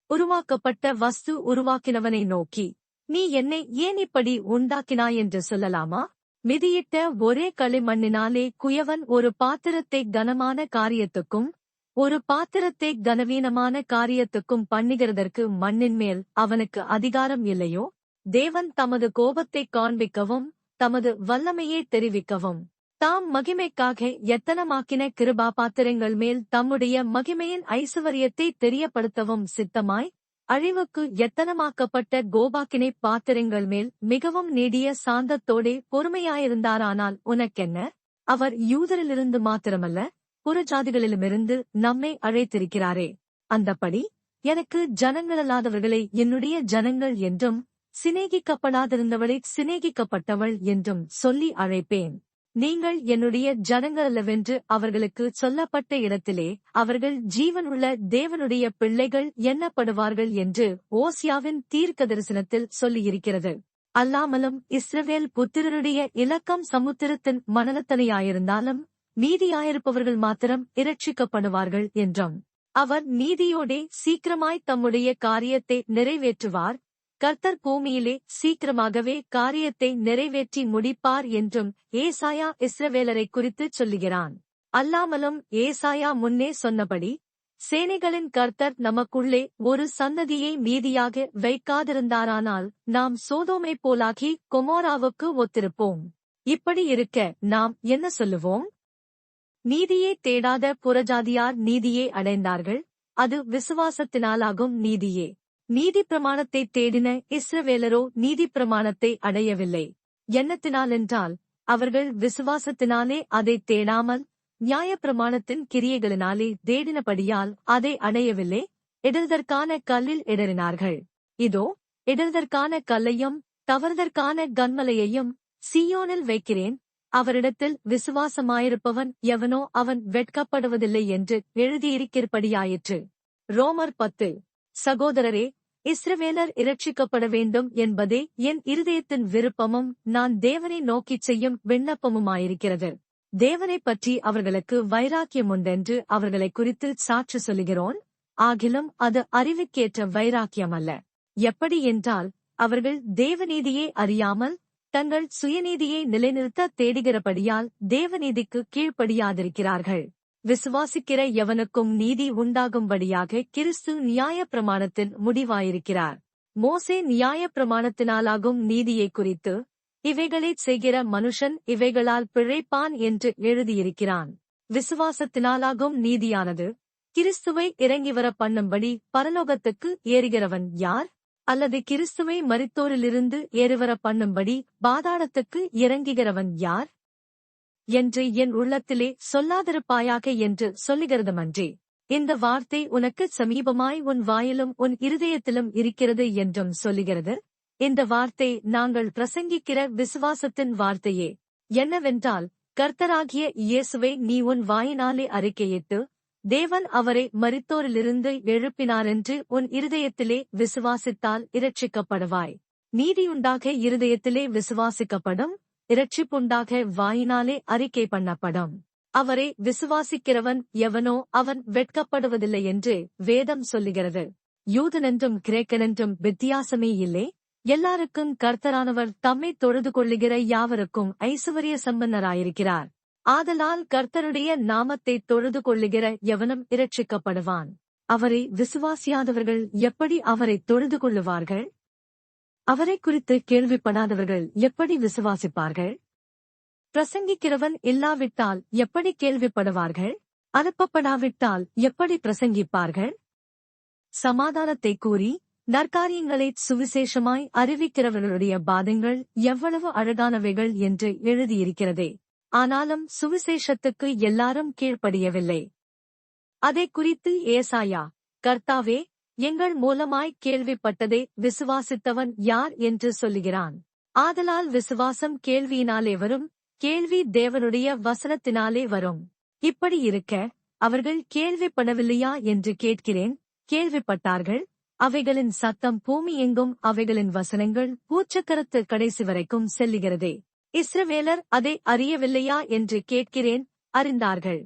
உருவாக்கப்பட்ட வஸ்து உருவாக்கினவனை நோக்கி, நீ என்னை ஏன் இப்படி உண்டாக்கினாய் என்று சொல்லலாமா? மிதியிட்ட ஒரே களிமண்ணினாலே குயவன் ஒரு பாத்திரத்தை கனமான காரியத்துக்கும் ஒரு பாத்திரத்தை கனவீனமான காரியத்துக்கும் பண்ணுகிறதற்கு மண்ணின் மேல் அவனுக்கு அதிகாரம் இல்லையோ? தேவன் தமது கோபத்தைக் காண்பிக்கவும் தமது வல்லமையை தெரிவிக்கவும் தாம் மகிமைக்காக எத்தனமாக்கின கிருபா பாத்திரங்கள் மேல் தம்முடைய மகிமையின் ஐசுவரியத்தை தெரியப்படுத்தவும் சித்தமாய் அழிவுக்கு எத்தனமாக்கப்பட்ட கோபாக்கினை பாத்திரங்கள் மேல் மிகவும் நீடிய சாந்தத்தோடே பொறுமையாயிருந்தாரானால் உனக்கென்ன? அவர் யூதரிலிருந்து மாத்திரமல்ல, புறஜாதிகளிலுமிருந்து நம்மை அழைத்திருக்கிறாரே. அந்தப்படி எனக்கு ஜனங்களல்லாதவர்களை என்னுடைய ஜனங்கள் என்றும் சிநேகிக்கப்படாதிருந்தவளை சிநேகிக்கப்பட்டவள் என்றும் சொல்லி அழைப்பேன். நீங்கள் என்னுடைய ஜனங்களல்லவென்று அவர்களுக்கு சொல்லப்பட்ட இடத்திலே அவர்கள் ஜீவனுள்ள தேவனுடைய பிள்ளைகள் எண்ணப்படுவார்கள் என்று ஓசியாவின் தீர்க்க தரிசனத்தில் சொல்லியிருக்கிறது. அல்லாமலும் இஸ்ரவேல் புத்திரருடைய இலக்கம் சமுத்திரத்தின் மணலத்தனையாயிருந்தாலும் மீதியாயிருப்பவர்கள் மாத்திரம் இரட்சிக்கப்படுவார்கள் என்றும். அவர் நீதியோடே சீக்கிரமாய் தம்முடைய காரியத்தை நிறைவேற்றுவார். கர்த்தர் பூமியிலே சீக்கிரமாகவே காரியத்தை நிறைவேற்றி முடிப்பார் என்றும் ஏசாயா இஸ்ரவேலரைக் குறித்துச் சொல்லுகிறான். அல்லாமலும் ஏசாயா முன்னே சொன்னபடி சேனைகளின் கர்த்தர் நமக்குள்ளே ஒரு சந்ததியை மீதியாக வைக்காதிருந்தாரானால் நாம் சோதோமைப் போலாகி கொமோராவுக்கு ஒத்திருப்போம். இப்படி இருக்க நாம் என்ன சொல்லுவோம்? நீதியே தேடாத புறஜாதியார் நீதியே அடைந்தார்கள், அது விசுவாசத்தினாலாகும் நீதியே. நீதி பிரமாணத்தை தேடின இஸ்ரவேலரோ நீதி பிரமாணத்தை அடையவில்லை. என்னத்தினாலென்றால் அவர்கள் விசுவாசத்தினாலே அதை தேடாமல் நியாயப்பிரமாணத்தின் கிரியைகளினாலே தேடினபடியால் அதை அடையவில்லை. இடறுதற்கான கல்லில் இடறினார்கள். இதோ இடறுதற்கான கல்லையும் தவறுதற்கான கன்மலையையும் சீயோனில் வைக்கிறேன், அவரிடத்தில் விசுவாசமாயிருப்பவன் எவனோ அவன் வெட்கப்படுவதில்லை என்று எழுதியிருக்கிறபடியாயிற்று. ரோமர் 10. சகோதரரே, இஸ்ரவேலர் இரட்சிக்கப்பட வேண்டும் என்பதே என் இருதயத்தின் விருப்பமும் நான் தேவனை நோக்கிச் செய்யும் விண்ணப்பமுமாயிருக்கிறது. தேவனைப் பற்றி அவர்களுக்கு வைராக்கியம் உண்டென்று அவர்களைக் குறித்து சாட்சி சொல்லுகிறோன். ஆகிலும் அது அறிவுக்கேற்ற வைராக்கியம் அல்ல. எப்படி என்றால் அவர்கள் தேவநீதியை அறியாமல் தங்கள் சுயநீதியை நிலைநிறுத்த தேடுகிறபடியால் தேவநீதிக்கு கீழ்ப்படியாதிருக்கிறார்கள். விசுவாசிக்கிற எவனுக்கும் நீதி உண்டாகும்படியாக கிறிஸ்து நியாயப்பிரமாணத்தின் முடிவாயிருக்கிறார். மோசே நியாயப்பிரமாணத்தினாலாகும் நீதியைக் குறித்து இவைகளைச் செய்கிற மனுஷன் இவைகளால் பிழைப்பான் என்று எழுதியிருக்கிறான். விசுவாசத்தினாலாகும் நீதியானது கிறிஸ்துவை இறங்கிவர பண்ணும்படி பரலோகத்துக்கு ஏறுகிறவன் யார்? அல்லது கிறிஸ்துவை மரித்தோரிலிருந்து ஏறுவர பண்ணும்படி பாதாளத்துக்கு இறங்குகிறவன் யார் என்று என் உள்ளத்திலே சொல்லாதிருப்பாயாக என்று சொல்லுகிறதுமன்றே. இந்த வார்த்தை உனக்கு சமீபமாய் உன் வாயிலும் உன் இருதயத்திலும் இருக்கிறது என்றும் சொல்லுகிறது. இந்த வார்த்தை நாங்கள் பிரசங்கிக்கிற விசுவாசத்தின் வார்த்தையே. என்னவென்றால் கர்த்தராகிய இயேசுவை நீ உன் வாயினாலே அறிக்கையிட்டு தேவன் அவரை மரித்தோரிலிருந்து எழுப்பினாரென்று உன் இருதயத்திலே விசுவாசித்தால் இரட்சிக்கப்படுவாய். நீதியுண்டாக இருதயத்திலே விசுவாசிக்கப்படும், இரட்சிப்புண்டாக வாயினாலே அறிக்கை பண்ணப்படும். அவரை விசுவாசிக்கிறவன் எவனோ அவன் வெட்கப்படுவதில்லை என்று வேதம் சொல்லுகிறது. யூதனென்றும் கிரேக்கனென்றும் வித்தியாசமே இல்லை, எல்லாருக்கும் கர்த்தரானவர் தம்மை தொழுது கொள்ளுகிற யாவருக்கும் ஐசுவரிய சம்பன்னராயிருக்கிறார். ஆதலால் கர்த்தருடைய நாமத்தை தொழுது கொள்ளுகிற எவனும் இரட்சிக்கப்படுவான். அவரை விசுவாசியாதவர்கள் எப்படி அவரை தொழுது கொள்ளுவார்கள்? அவரை குறித்து கேள்விப்படாதவர்கள் எப்படி விசுவாசிப்பார்கள்? பிரசங்கிக்கிறவன் இல்லாவிட்டால் எப்படி கேள்விப்படுவார்கள்? அனுப்பப்படாவிட்டால் எப்படி பிரசங்கிப்பார்கள்? சமாதானத்தை கூறி நற்காரியங்களை சுவிசேஷமாய் அறிவிக்கிறவர்களுடைய பாதங்கள் எவ்வளவு அழகானவைகள் என்று எழுதியிருக்கிறதே. ஆனாலும் சுவிசேஷத்துக்கு எல்லாரும் கீழ்ப்படியவில்லை. அதை குறித்து ஏசாயா, கர்த்தாவே, எங்கள் மூலமாய் கேள்விப்பட்டதை விசுவாசித்தவன் யார் என்று சொல்லுகிறான். ஆதலால் விசுவாசம் கேள்வியினாலே வரும், கேள்வி தேவனுடைய வசனத்தினாலே வரும். இப்படி இருக்க அவர்கள் கேள்விப்படவில்லையா என்று கேட்கிறேன். கேள்விப்பட்டார்கள், அவைகளின் சத்தம் பூமி எங்கும், அவைகளின் வசனங்கள் பூச்சக்கரத்து கடைசி வரைக்கும் செல்லுகிறதே. இஸ்ரவேலர் அதை அறியவில்லையா என்று கேட்கிறேன். அறிந்தார்கள்.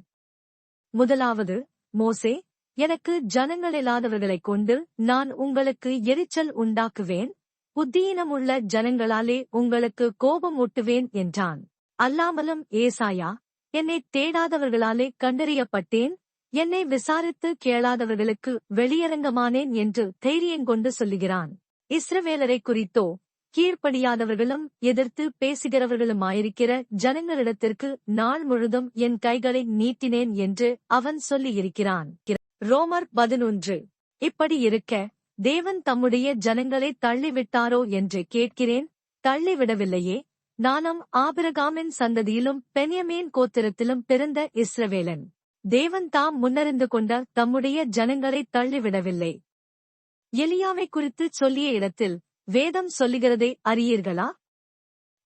முதலாவது, மோசே, எனக்கு ஜனங்களில்லாதவர்களைக் கொண்டு நான் உங்களுக்கு எரிச்சல் உண்டாக்குவேன், புத்தியீனமுள்ள ஜனங்களாலே உங்களுக்கு கோபம் ஊட்டுவேன் என்றான். அல்லாமலும் ஏசாயா, என்னை தேடாதவர்களாலே கண்டறியப்பட்டேன், என்னை விசாரித்து கேளாதவர்களுக்கு வெளியரங்கமானேன் என்று தைரியங்கொண்டு சொல்லுகிறான். இஸ்ரவேலரை குறித்தோ கீழ்ப்படியாதவர்களும் எதிர்த்து பேசுகிறவர்களுமாயிருக்கிற ஜனங்களிடத்திற்கு நாள் முழுதும் என் கைகளை நீட்டினேன் என்று அவன் சொல்லியிருக்கிறான். ரோமர் 11. இப்படி இருக்க தேவன் தம்முடைய ஜனங்களை தள்ளிவிட்டாரோ என்று கேட்கிறேன். தள்ளிவிடவில்லையே. நானும் ஆபிரகாமின் சந்ததியிலும் பென்யமீன் கோத்திரத்திலும் பிறந்த இஸ்ரவேலன். தேவன் தாம் முன்னறிந்து கொண்ட தம்முடைய ஜனங்களை தள்ளிவிடவில்லை. எலியாவை குறித்து சொல்லிய இடத்தில் வேதம் சொல்லுகிறதை அறியீர்களா?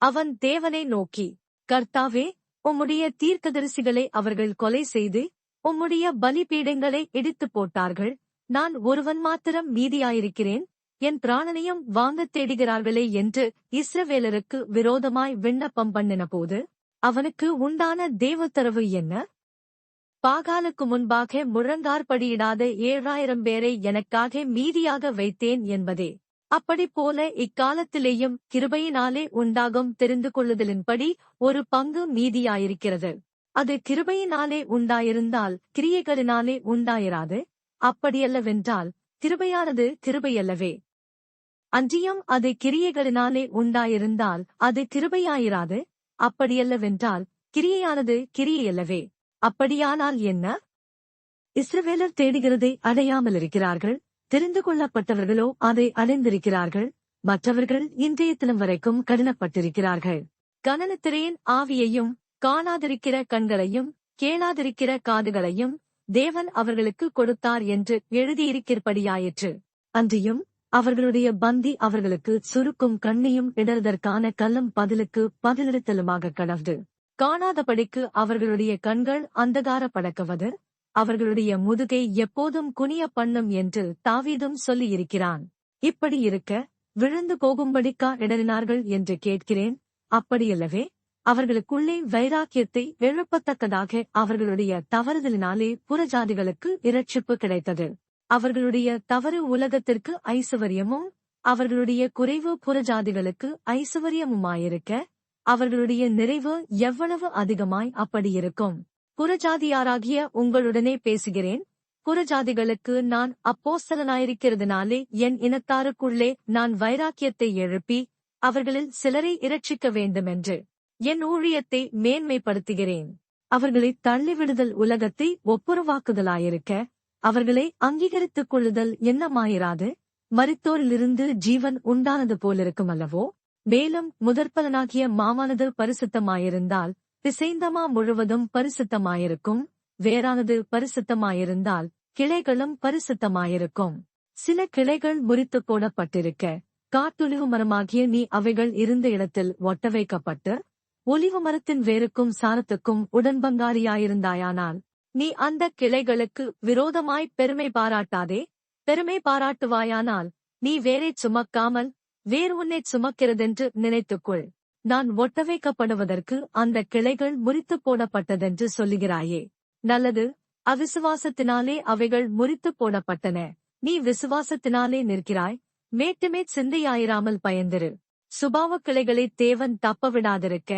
அவன் தேவனை நோக்கி, கர்த்தாவே, உம்முடைய தீர்க்கதரிசிகளை அவர்கள் கொலை செய்து உம்முடைய பலிபீடங்களை இடித்துப் போட்டார்கள், நான் ஒருவன் மாத்திரம் மீதியாயிருக்கிறேன், என் பிராணனையும் வாங்கத் தேடுகிறார்களே என்று இஸ்ரவேலருக்கு விரோதமாய் விண்ணப்பம் பண்ணினபோது அவனுக்கு உண்டான தேவத்தரவு என்ன? பாகாலுக்கு முன்பாக முழங்கார்படியிடாத 7000 பேரை எனக்காக மீதியாக வைத்தேன் என்பதே. அப்படிப்போல இக்காலத்திலேயும் கிருபையினாலே உண்டாகும் தெரிந்து கொள்ளுதலின்படி ஒரு பங்கு மீதியாயிருக்கிறது. அது கிருபையினாலே உண்டாயிருந்தால் கிரியைகளினாலே உண்டாயிராது. அப்படியல்லவென்றால் கிருபையானது கிருபையல்லவே. அன்றியும் அது கிரியைகளினாலே உண்டாயிருந்தால் அது கிருபையாயிராது. அப்படியல்லவென்றால் கிரியையானது கிரியையல்லவே. அப்படியானால் என்ன? இஸ்ரவேலர் தேடுகிறதை அடையாமலிருக்கிறார்கள், தெரிந்து கொள்ளப்பட்டவர்களோ அதை அடைந்திருக்கிறார்கள். மற்றவர்கள் இன்றைய தினம் வரைக்கும் கடினப்பட்டிருக்கிறார்கள். கனனத்திரேன் ஆவியையும் காணாதிருக்கிற கண்களையும் கேளாதிருக்கிற காதுகளையும் தேவன் அவர்களுக்கு கொடுத்தார் என்று எழுதியிருக்கிறபடியாயிற்று. அன்றியும் அவர்களுடைய பந்தி அவர்களுக்கு சுருக்கும் கண்ணியும் இடறுதற்கான கல்லும் பதிலுக்கு பதிலளித்தலுமாக கடவுது. காணாதபடிக்கு அவர்களுடைய கண்கள் அந்தகாரப்படக்கவது, அவர்களுடைய முதுகை எப்போதும் குனிய பண்ணும் என்று தாவீதும் சொல்லியிருக்கிறான். இப்படி இருக்க விழுந்து போகும்படிக்கா இடறினார்கள் என்று கேட்கிறேன். அப்படியல்லவே. அவர்களுக்குள்ளே வைராக்கியத்தை எழுப்பத்தக்கதாக அவர்களுடைய தவறுதலினாலே புறஜாதிகளுக்கு இரட்சிப்பு கிடைத்தது. அவர்களுடைய தவறு உலகத்திற்கு ஐசுவரியமும் அவர்களுடைய குறைவு புறஜாதிகளுக்கு ஐசுவரியமுமாயிருக்க, அவர்களுடைய நிறைவு எவ்வளவு அதிகமாய் அப்படியிருக்கும். புறஜாதியாராகிய உங்களுடனே பேசுகிறேன். புறஜாதிகளுக்கு நான் அப்போஸ்தலனாயிருக்கிறதுனாலே என் இனத்தாருக்குள்ளே நான் வைராக்கியத்தை எழுப்பி அவர்களில் சிலரை இரட்சிக்க வேண்டுமென்று என் ஊழியத்தை மேன்மைப்படுத்துகிறேன். அவர்களை தள்ளிவிடுதல் உலகத்தை ஒப்புரவாக்குதலாயிருக்க, அவர்களை அங்கீகரித்துக் கொள்ளுதல் என்னமாயிராது. மரித்தோரிலிருந்து ஜீவன் உண்டானது போலிருக்கும் அல்லவோ? மேலும் முதற்பலனாகிய மாவானது பரிசுத்தமாயிருந்தால் பிசைந்தமா முழுவதும் பரிசுத்தமாயிருக்கும். வேறானது பரிசுத்தமாயிருந்தால் கிளைகளும் பரிசுத்தமாயிருக்கும். சில கிளைகள் முறித்துப் போடப்பட்டிருக்க, காட்டொலிவு மரமாகிய நீ அவைகள் இருந்த இடத்தில் ஒட்ட வைக்கப்பட்டு ஒலிவு மரத்தின் வேருக்கும் சாரத்துக்கும் உடன்பங்காரியாயிருந்தாயானால், நீ அந்த கிளைகளுக்கு விரோதமாய் பெருமை பாராட்டாதே. பெருமை பாராட்டுவாயானால் நீ வேரைச் சுமக்காமல் வேறு உன்னைச் சுமக்கிறதென்று நினைத்துக்கொள். நான் ஒட்ட வைக்கப்படுவதற்கு அந்த கிளைகள் முறித்துப் போடப்பட்டதென்று சொல்லுகிறாயே. நல்லது. அவிசுவாசத்தினாலே அவைகள் முறித்துப் போடப்பட்டன. நீ விசுவாசத்தினாலே நிற்கிறாய். மேட்டுமேற் சிந்தையாயிராமல் பயந்திரு. சுபாவ கிளைகளை தேவன் தப்பவிடாதிருக்க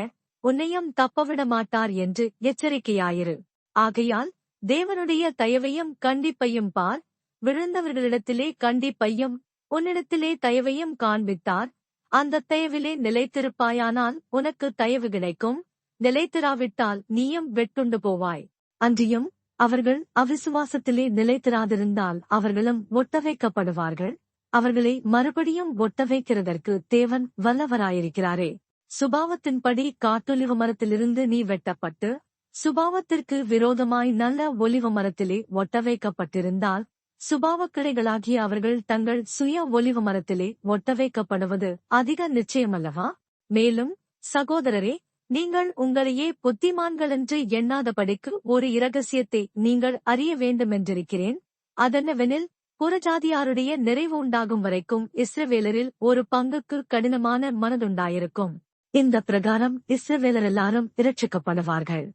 உன்னையும் தப்பவிட மாட்டார் என்று எச்சரிக்கையாயிரு. ஆகையால் தேவனுடைய தயவையும் கண்டிப்பையும் பார். விழுந்தவர்களிடத்திலே கண்டிப்பையும் உன்னிடத்திலே தயவையும் காண்பித்தார். அந்த தயவிலே நிலைத்திருப்பாயானால் உனக்கு தயவு கிடைக்கும். நிலைத்திராவிட்டால் நீயும் வெட்டுண்டு போவாய். அன்றியும் அவர்கள் அவிசுவாசத்திலே நிலைத்திராதிருந்தால் அவர்களும் ஒட்ட வைக்கப்படுவார்கள். அவர்களை மறுபடியும் ஒட்ட வைக்கிறதற்கு தேவன் வல்லவராயிருக்கிறாரே. சுபாவத்தின்படி காட்டொலிவ மரத்திலிருந்து நீ வெட்டப்பட்டு சுபாவத்திற்கு விரோதமாய் நல்ல ஒலிவ மரத்திலே ஒட்ட வைக்கப்பட்டிருந்தால், சுபாவக்கிளைகளாகிய அவர்கள் தங்கள் சுய ஒலிவ மரத்திலே ஒட்ட வைக்கப்படுவது அதிக நிச்சயமல்லவா? மேலும் சகோதரரே, நீங்கள் உங்களையே புத்திமான்களென்று எண்ணாதபடிக்கு ஒரு இரகசியத்தை நீங்கள் அறிய வேண்டுமென்றிருக்கிறேன். அதென்னவெனில், புறஜாதியாருடைய நிறைவு உண்டாகும் வரைக்கும் இஸ்ரவேலரில் ஒரு பங்குக்கு கடினமான மனதுண்டாயிருக்கும். இந்த பிரகாரம் இஸ்ரவேலர் எல்லாரும் இரட்சிக்கப்படுவார்கள்.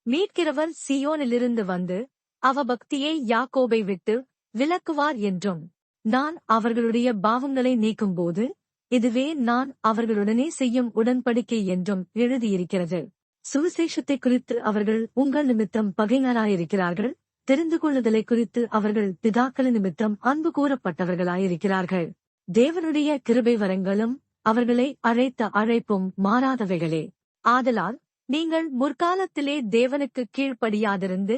மீட்கிறவர் சீயோனிலிருந்து வந்து அவபக்தியை யாக்கோபை விட்டு விலக்குவார் என்றும், நான் அவர்களுடைய பாவங்களை நீக்கும்போது இதுவே நான் அவர்களுடனே செய்யும் உடன்படிக்கை என்றும் எழுதியிருக்கிறது. சுவிசேஷத்தை குறித்து அவர்கள் உங்கள் நிமித்தம் பகைஞராயிருக்கிறார்கள். தெரிந்து கொள்ளுதலை குறித்து அவர்கள் பிதாக்கள் நிமித்தம் அன்பு கூறப்பட்டவர்களாயிருக்கிறார்கள். தேவனுடைய கிருபை வரங்களும் அவர்களை அழைத்த அழைப்பும் மாறாதவைகளே. ஆதலால் நீங்கள் முற்காலத்திலே தேவனுக்கு கீழ்ப்படியாதிருந்து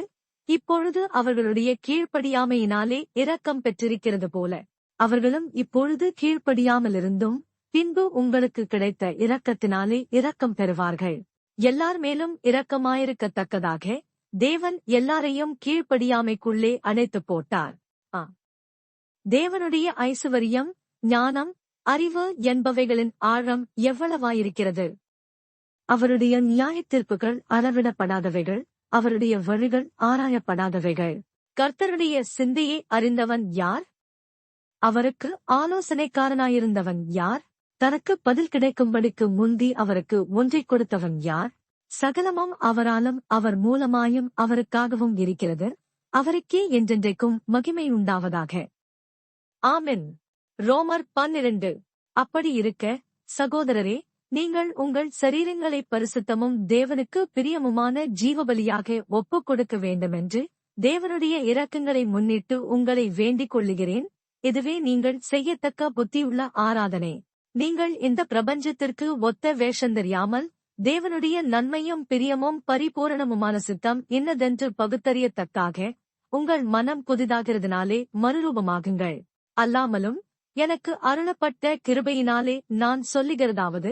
இப்பொழுது அவர்களுடைய கீழ்ப்படியாமையினாலே இரக்கம் பெற்றிருக்கிறது போல, அவர்களும் இப்பொழுது கீழ்ப்படியாமலிருந்தும் பின்பு உங்களுக்கு கிடைத்த இரக்கத்தினாலே இரக்கம் பெறுவார்கள். எல்லார் மேலும் இரக்கமாயிருக்கத்தக்கதாக தேவன் எல்லாரையும் கீழ்ப்படியாமைக்குள்ளே அடைத்துப் போட்டார். தேவனுடைய ஐசுவரியம், ஞானம், அறிவு என்பவைகளின் ஆழம் எவ்வளவாயிருக்கிறது! அவருடைய நியாயத்தீர்ப்புகள் அளவிடப்படாதவைகள், அவருடைய வழிகள் ஆராயப்படாதவைகள். கர்த்தருடைய சிந்தையை அறிந்தவன் யார்? அவருக்கு ஆலோசனைக்காரனாயிருந்தவன் யார்? தனக்கு பதில் கிடைக்கும்படிக்கு முந்தி அவருக்கு ஒன்றைக் கொடுத்தவன் யார்? சகலமும் அவராலும் அவர் மூலமாயும் அவருக்காகவும் இருக்கிறது. அவருக்கே என்றென்றைக்கும் மகிமை உண்டாவதாக. ஆமென். ரோமர் 12. அப்படி இருக்க, சகோதரரே, நீங்கள் உங்கள் சரீரங்களை பரிசுத்தமும் தேவனுக்கு பிரியமுமான ஜீவபலியாக ஒப்புக் கொடுக்க வேண்டுமென்று தேவனுடைய இரக்கங்களை முன்னிட்டு உங்களை வேண்டிக் கொள்ளுகிறேன். இதுவே நீங்கள் செய்யத்தக்க புத்தியுள்ள ஆராதனை. நீங்கள் இந்த பிரபஞ்சத்திற்கு ஒத்த வேஷந்தறியாமல் தேவனுடைய நன்மையும் பிரியமும் பரிபூரணமுமான சித்தம் இன்னதென்று பகுத்தறியத்தக்காக உங்கள் மனம் புதிதாகிறதுனாலே மறுரூபமாகுங்கள். அல்லாமலும் எனக்கு அருளப்பட்ட கிருபையினாலே நான் சொல்லுகிறதாவது,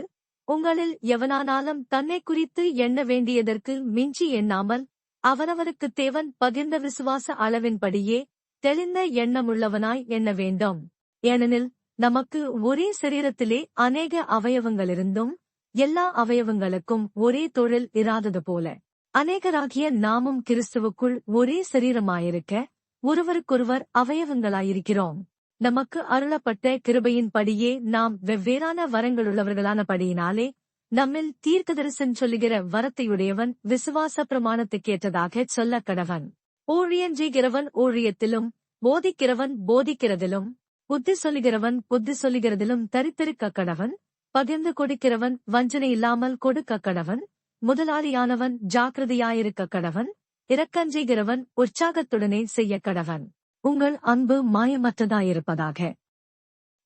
உங்களில் எவனானாலும் தன்னை குறித்து எண்ண வேண்டியதற்கு மிஞ்சி எண்ணாமல் அவனவனுக்கு தேவன் பகிர்ந்த விசுவாச அளவின்படியே தெளிந்த எண்ணமுள்ளவனாய் எண்ண வேண்டும். ஏனெனில் நமக்கு ஒரே சரீரத்திலே அநேக அவயவங்களிருந்தும் எல்லா அவயவங்களுக்கும் ஒரே தொழில் இராதது போல அநேகராகிய நாமும் கிறிஸ்துவுக்குள் ஒரே சரீரமாயிருக்க ஒருவருக்கொருவர் அவயவங்களாயிருக்கிறோம். நமக்கு அருளப்பட்ட கிருபையின்படியே நாம் வெவ்வேறான வரங்களுள்ளவர்களானபடியினாலே நம்மில் தீர்க்கதரிசன் சொல்லுகிற வரத்தையுடையவன் விசுவாச பிரமாணத்துக்கேற்றதாகச் சொல்லக் கடவன். ஊழியஞ்செய்கிறவன் ஊழியத்திலும், போதிக்கிறவன் போதிக்கிறதிலும், புத்தி சொல்லுகிறவன் புத்தி சொல்லுகிறதிலும் தரித்திருக்க கடவன். பகிர்ந்து கொடுக்கிறவன் வஞ்சனை இல்லாமல் கொடுக்க கடவன். முதலாளியானவன் ஜாக்கிரதையாயிருக்க கடவன். இரக்கஞ்செய்கிறவன் உற்சாகத்துடனே செய்ய கடவன். உங்கள் அன்பு மாயமற்றதாயிருப்பதாக.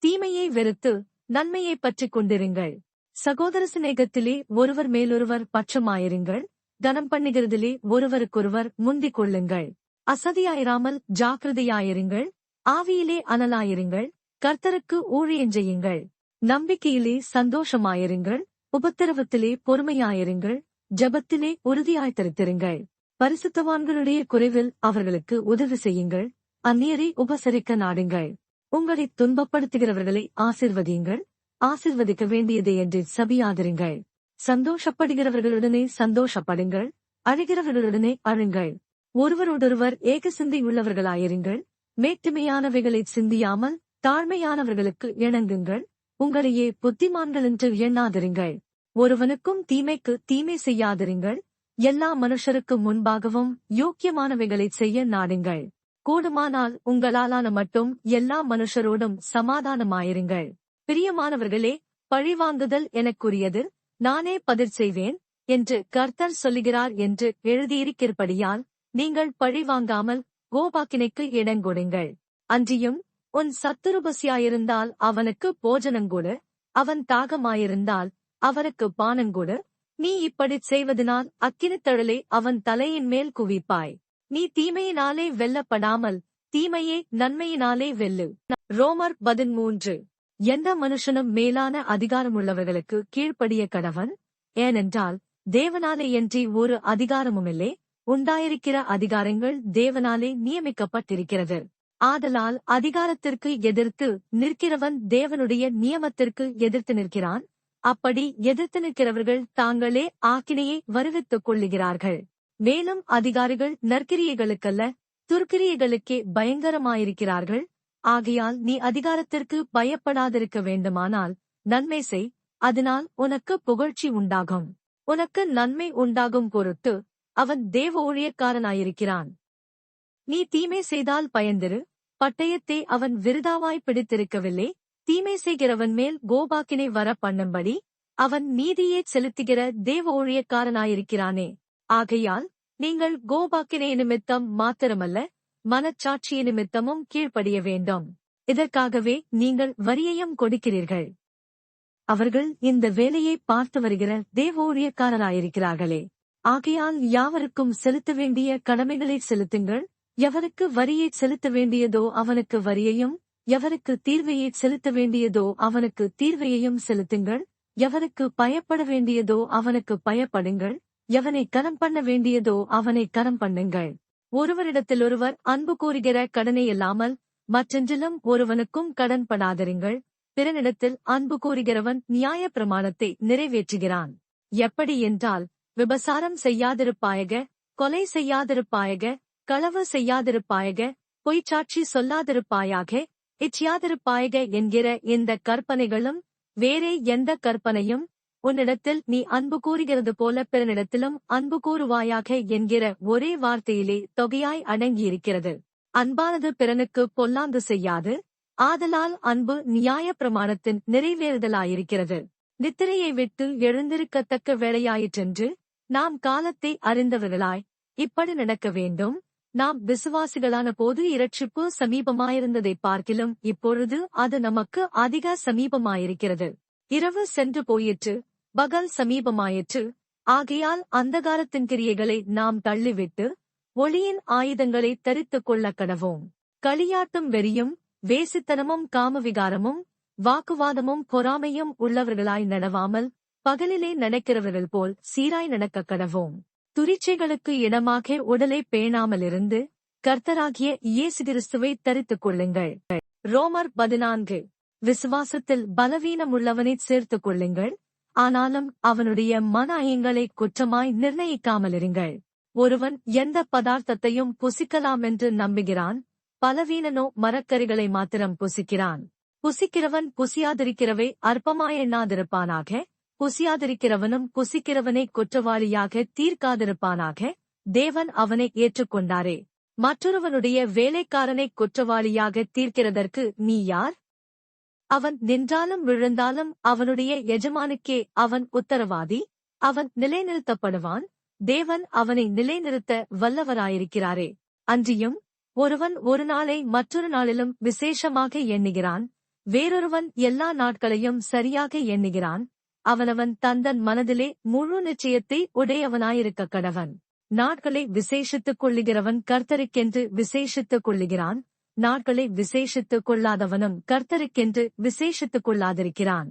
தீமையை வெறுத்து நன்மையைப் பற்றிக் கொண்டிருங்கள். சகோதர சிநேகத்திலே ஒருவர் மேலொருவர் பட்சமாயிருங்கள். கனம் பண்ணுகிறதிலே ஒருவருக்கொருவர் முந்திக் கொள்ளுங்கள். அசதியாயிராமல் ஜாக்கிரதையாயிருங்கள். ஆவியிலே அனலாயிருங்கள். கர்த்தருக்கு ஊழியஞ்செய்யுங்கள். நம்பிக்கையிலே சந்தோஷமாயிருங்கள். உபத்திரவத்திலே பொறுமையாயிருங்கள். ஜெபத்திலே உறுதியாய்த்திருத்திருங்கள். பரிசுத்தவான்களுடைய குறைவில் அவர்களுக்கு உதவி செய்யுங்கள். அந்நியரை உபசரிக்க நாடுங்கள். உங்களை துன்பப்படுத்துகிறவர்களை ஆசிர்வதியுங்கள். ஆசிர்வதிக்க வேண்டியதே என்று சபியாதிருங்கள். சந்தோஷப்படுகிறவர்களுடனே சந்தோஷப்படுங்கள். அழுகிறவர்களுடனே அழுங்கள். ஒருவரோடொருவர் ஏக சிந்தையுள்ளவர்களாயிருங்கள். மேட்டுமையானவைகளைச் சிந்தியாமல் தாழ்மையானவர்களுக்கு இணங்குங்கள். உங்களையே புத்திமான்கள் என்று எண்ணாதிருங்கள். ஒருவனுக்கும் தீமைக்கு தீமை செய்யாதிருங்கள். எல்லா மனுஷருக்கு முன்பாகவும் யோக்கியமானவைகளைச் செய்ய நாடுங்கள். கூடுமானால் உங்களாலான மட்டும் எல்லா மனுஷரோடும் சமாதானமாயிருங்கள். பிரியமானவர்களே, பழிவாங்குதல் எனக்குரியது, நானே பதில் செய்வேன் என்று கர்த்தர் சொல்லுகிறார் என்று எழுதியிருக்கிறபடியால் நீங்கள் பழிவாங்காமல் கோபாக்கினைக்கு இடங்கொடுங்கள். அன்றியும் உன் சத்துருபசியாயிருந்தால் அவனுக்கு போஜனங்கொடு, அவன் தாகமாயிருந்தால் அவருக்கு பானங்கொடு. நீ இப்படிச் செய்வதனால் அக்கினித்தழலை அவன் தலையின் மேல் குவிப்பாய். நீ தீமையினாலே வெல்லப்படாமல் தீமையே நன்மையினாலே வெல்லு. ரோமர் 13. எந்த மனுஷனும் மேலான அதிகாரமுள்ளவர்களுக்கு கீழ்ப்படிய கடவன். ஏனென்றால் தேவனாலேயன்றி ஒரு அதிகாரமுமில்லை. உண்டாயிருக்கிற அதிகாரங்கள் தேவனாலே நியமிக்கப்பட்டிருக்கிறது. ஆதலால் அதிகாரத்திற்கு எதிர்த்து நிற்கிறவன் தேவனுடைய நியமத்திற்கு எதிர்த்து நிற்கிறான். அப்படி எதிர்த்து நிற்கிறவர்கள் தாங்களே ஆக்கினையை வருவித்துக் கொள்ளுகிறார்கள். மேலும் அதிகாரிகள் நற்கிரியைகளுக்கல்ல, துர்க்கிரியைகளுக்கே பயங்கரமாயிருக்கிறார்கள். ஆகையால் நீ அதிகாரத்திற்கு பயப்படாதிருக்க வேண்டுமானால் நன்மை செய், அதனால் உனக்கு புகழ்ச்சி உண்டாகும். உனக்கு நன்மை உண்டாகும் பொருட்டு அவன் தேவ ஊழியக்காரனாயிருக்கிறான். நீ தீமை செய்தால் பயந்திரு, பட்டயத்தை அவன் விருதாவாய் பிடித்திருக்கவில்லை. தீமை செய்கிறவன் மேல் கோபாக்கினை வர பண்ணும்படி அவன் நீதியே செலுத்துகிற தேவ ஊழியக்காரனாயிருக்கிறானே. ஆகையால் நீங்கள் கோபாக்கினை நிமித்தம் மாத்திரமல்ல, மனச்சாட்சிய நிமித்தமும் கீழ்ப்படிய வேண்டும். இதற்காகவே நீங்கள் வரியையும் கொடுக்கிறீர்கள். அவர்கள் இந்த வேலையை பார்த்து வருகிற தேவ ஊழியக்காரராயிருக்கிறார்களே. ஆகையால் யாவருக்கும் செலுத்த வேண்டிய கடமைகளை செலுத்துங்கள். எவருக்கு வரியை செலுத்த வேண்டியதோ அவனுக்கு வரியையும், எவருக்கு தீர்வையை செலுத்த வேண்டியதோ அவனுக்கு தீர்வையையும் செலுத்துங்கள். எவருக்கு பயப்பட வேண்டியதோ அவனுக்கு பயப்படுங்கள். எவனை கனம் பண்ண வேண்டியதோ அவனை கனம் பண்ணுங்கள். ஒருவரிடத்திலொருவர் அன்பு கூறுகிற கடனையில்லாமல் மற்றென்றிலும் ஒருவனுக்கும் கடன் படாதிருங்கள். பிறனிடத்தில் அன்பு கூறுகிறவன் நியாய பிரமாணத்தை நிறைவேற்றுகிறான். எப்படி என்றால், விபசாரம் செய்யாதிருப்பாயக, கொலை செய்யாதிருப்பாயக, களவு செய்யாதிருப்பாயக, பொய்ச்சாட்சி சொல்லாதிருப்பாயாக, இச்சியாதிருப்பாயக என்கிற இந்த கற்பனைகளும் வேறே எந்த கற்பனையும் உன்னிடத்தில் நீ அன்பு கூறுகிறது போல பிறனிடத்திலும் அன்பு கூறுவாயாக என்கிற ஒரே வார்த்தையிலே தொகையாய் அடங்கியிருக்கிறது. அன்பானது பிறனுக்கு பொல்லாந்து செய்யாது, ஆதலால் அன்பு நியாய பிரமாணத்தின் நிறைவேறுதலாயிருக்கிறது. நித்திரையை விட்டு எழுந்திருக்கத்தக்க வேளையாயிற்றென்று நாம் காலத்தை அறிந்தவர்களாய் இப்படி நடக்க வேண்டும். நாம் விசுவாசிகளான போது இரட்சிப்பு சமீபமாயிருந்ததை பார்க்கிலும் இப்பொழுது அது நமக்கு அதிக சமீபமாயிருக்கிறது. இரவு சென்று போயிற்று, பகல் சமீபமாயிற்று. ஆகையால் அந்தகாரத்தின் கிரியைகளை நாம் தள்ளிவிட்டு ஒளியின் ஆயுதங்களை தரித்துக் கொள்ள கடவோம். களியாட்டும் வெறியும் வேசித்தனமும் காமவிகாரமும் வாக்குவாதமும் பொறாமையும் உள்ளவர்களாய் நடவாமல் பகலிலே நடக்கிறவர்கள் போல் சீராய் நடக்க கடவோம். துரிச்சைகளுக்கு இடமாக உடலை பேணாமலிருந்து கர்த்தராகிய இயேசு கிறிஸ்துவை தரித்துக் கொள்ளுங்கள். ரோமர் 14. விசுவாசத்தில் பலவீனமுள்ளவனைச் சேர்த்துக் கொள்ளுங்கள், ஆனாலும் அவனுடைய மன ஐயங்களை குற்றமாய் நிர்ணயிக்காமலிருங்கள். ஒருவன் எந்த பதார்த்தத்தையும் புசிக்கலாமென்று நம்புகிறான், பலவீனனோ மரக்கறிகளை மாத்திரம் புசிக்கிறான். புசிக்கிறவன் புசியாதிருக்கிறவை அற்பமாய் எண்ணாதிருப்பானாக, புசியாதிருக்கிறவனும் புசிக்கிறவனை குற்றவாளியாக தீர்க்காதிருப்பானாக. தேவன் அவனை ஏற்றுக்கொண்டாரே. மற்றொருவனுடைய வேலைக்காரனை குற்றவாளியாக தீர்க்கிறதற்கு நீ யார்? அவன் நின்றாலும் விழுந்தாலும் அவனுடைய எஜமானுக்கே அவன் உத்தரவாதி. அவன் நிலைநிறுத்தப்படுவான். தேவன் அவனை நிலைநிறுத்த வல்லவராயிருக்கிறாரே. அன்றியும் ஒருவன் ஒரு நாளை மற்றொரு நாளிலும் விசேஷமாக எண்ணுகிறான், வேறொருவன் எல்லா நாட்களையும் சரியாக எண்ணுகிறான். அவனவன் தந்தன் மனதிலே முழு நிச்சயத்தை உடையவனாயிருக்க கடவன். நாட்களை விசேஷித்துக் கொள்ளுகிறவன் கர்த்தருக்கென்று விசேஷித்துக் கொள்ளுகிறான், நாட்களை விசேஷித்துக் கொள்ளாதவனும் கர்த்தருக்கென்று விசேஷித்துக் கொள்ளாதிருக்கிறான்.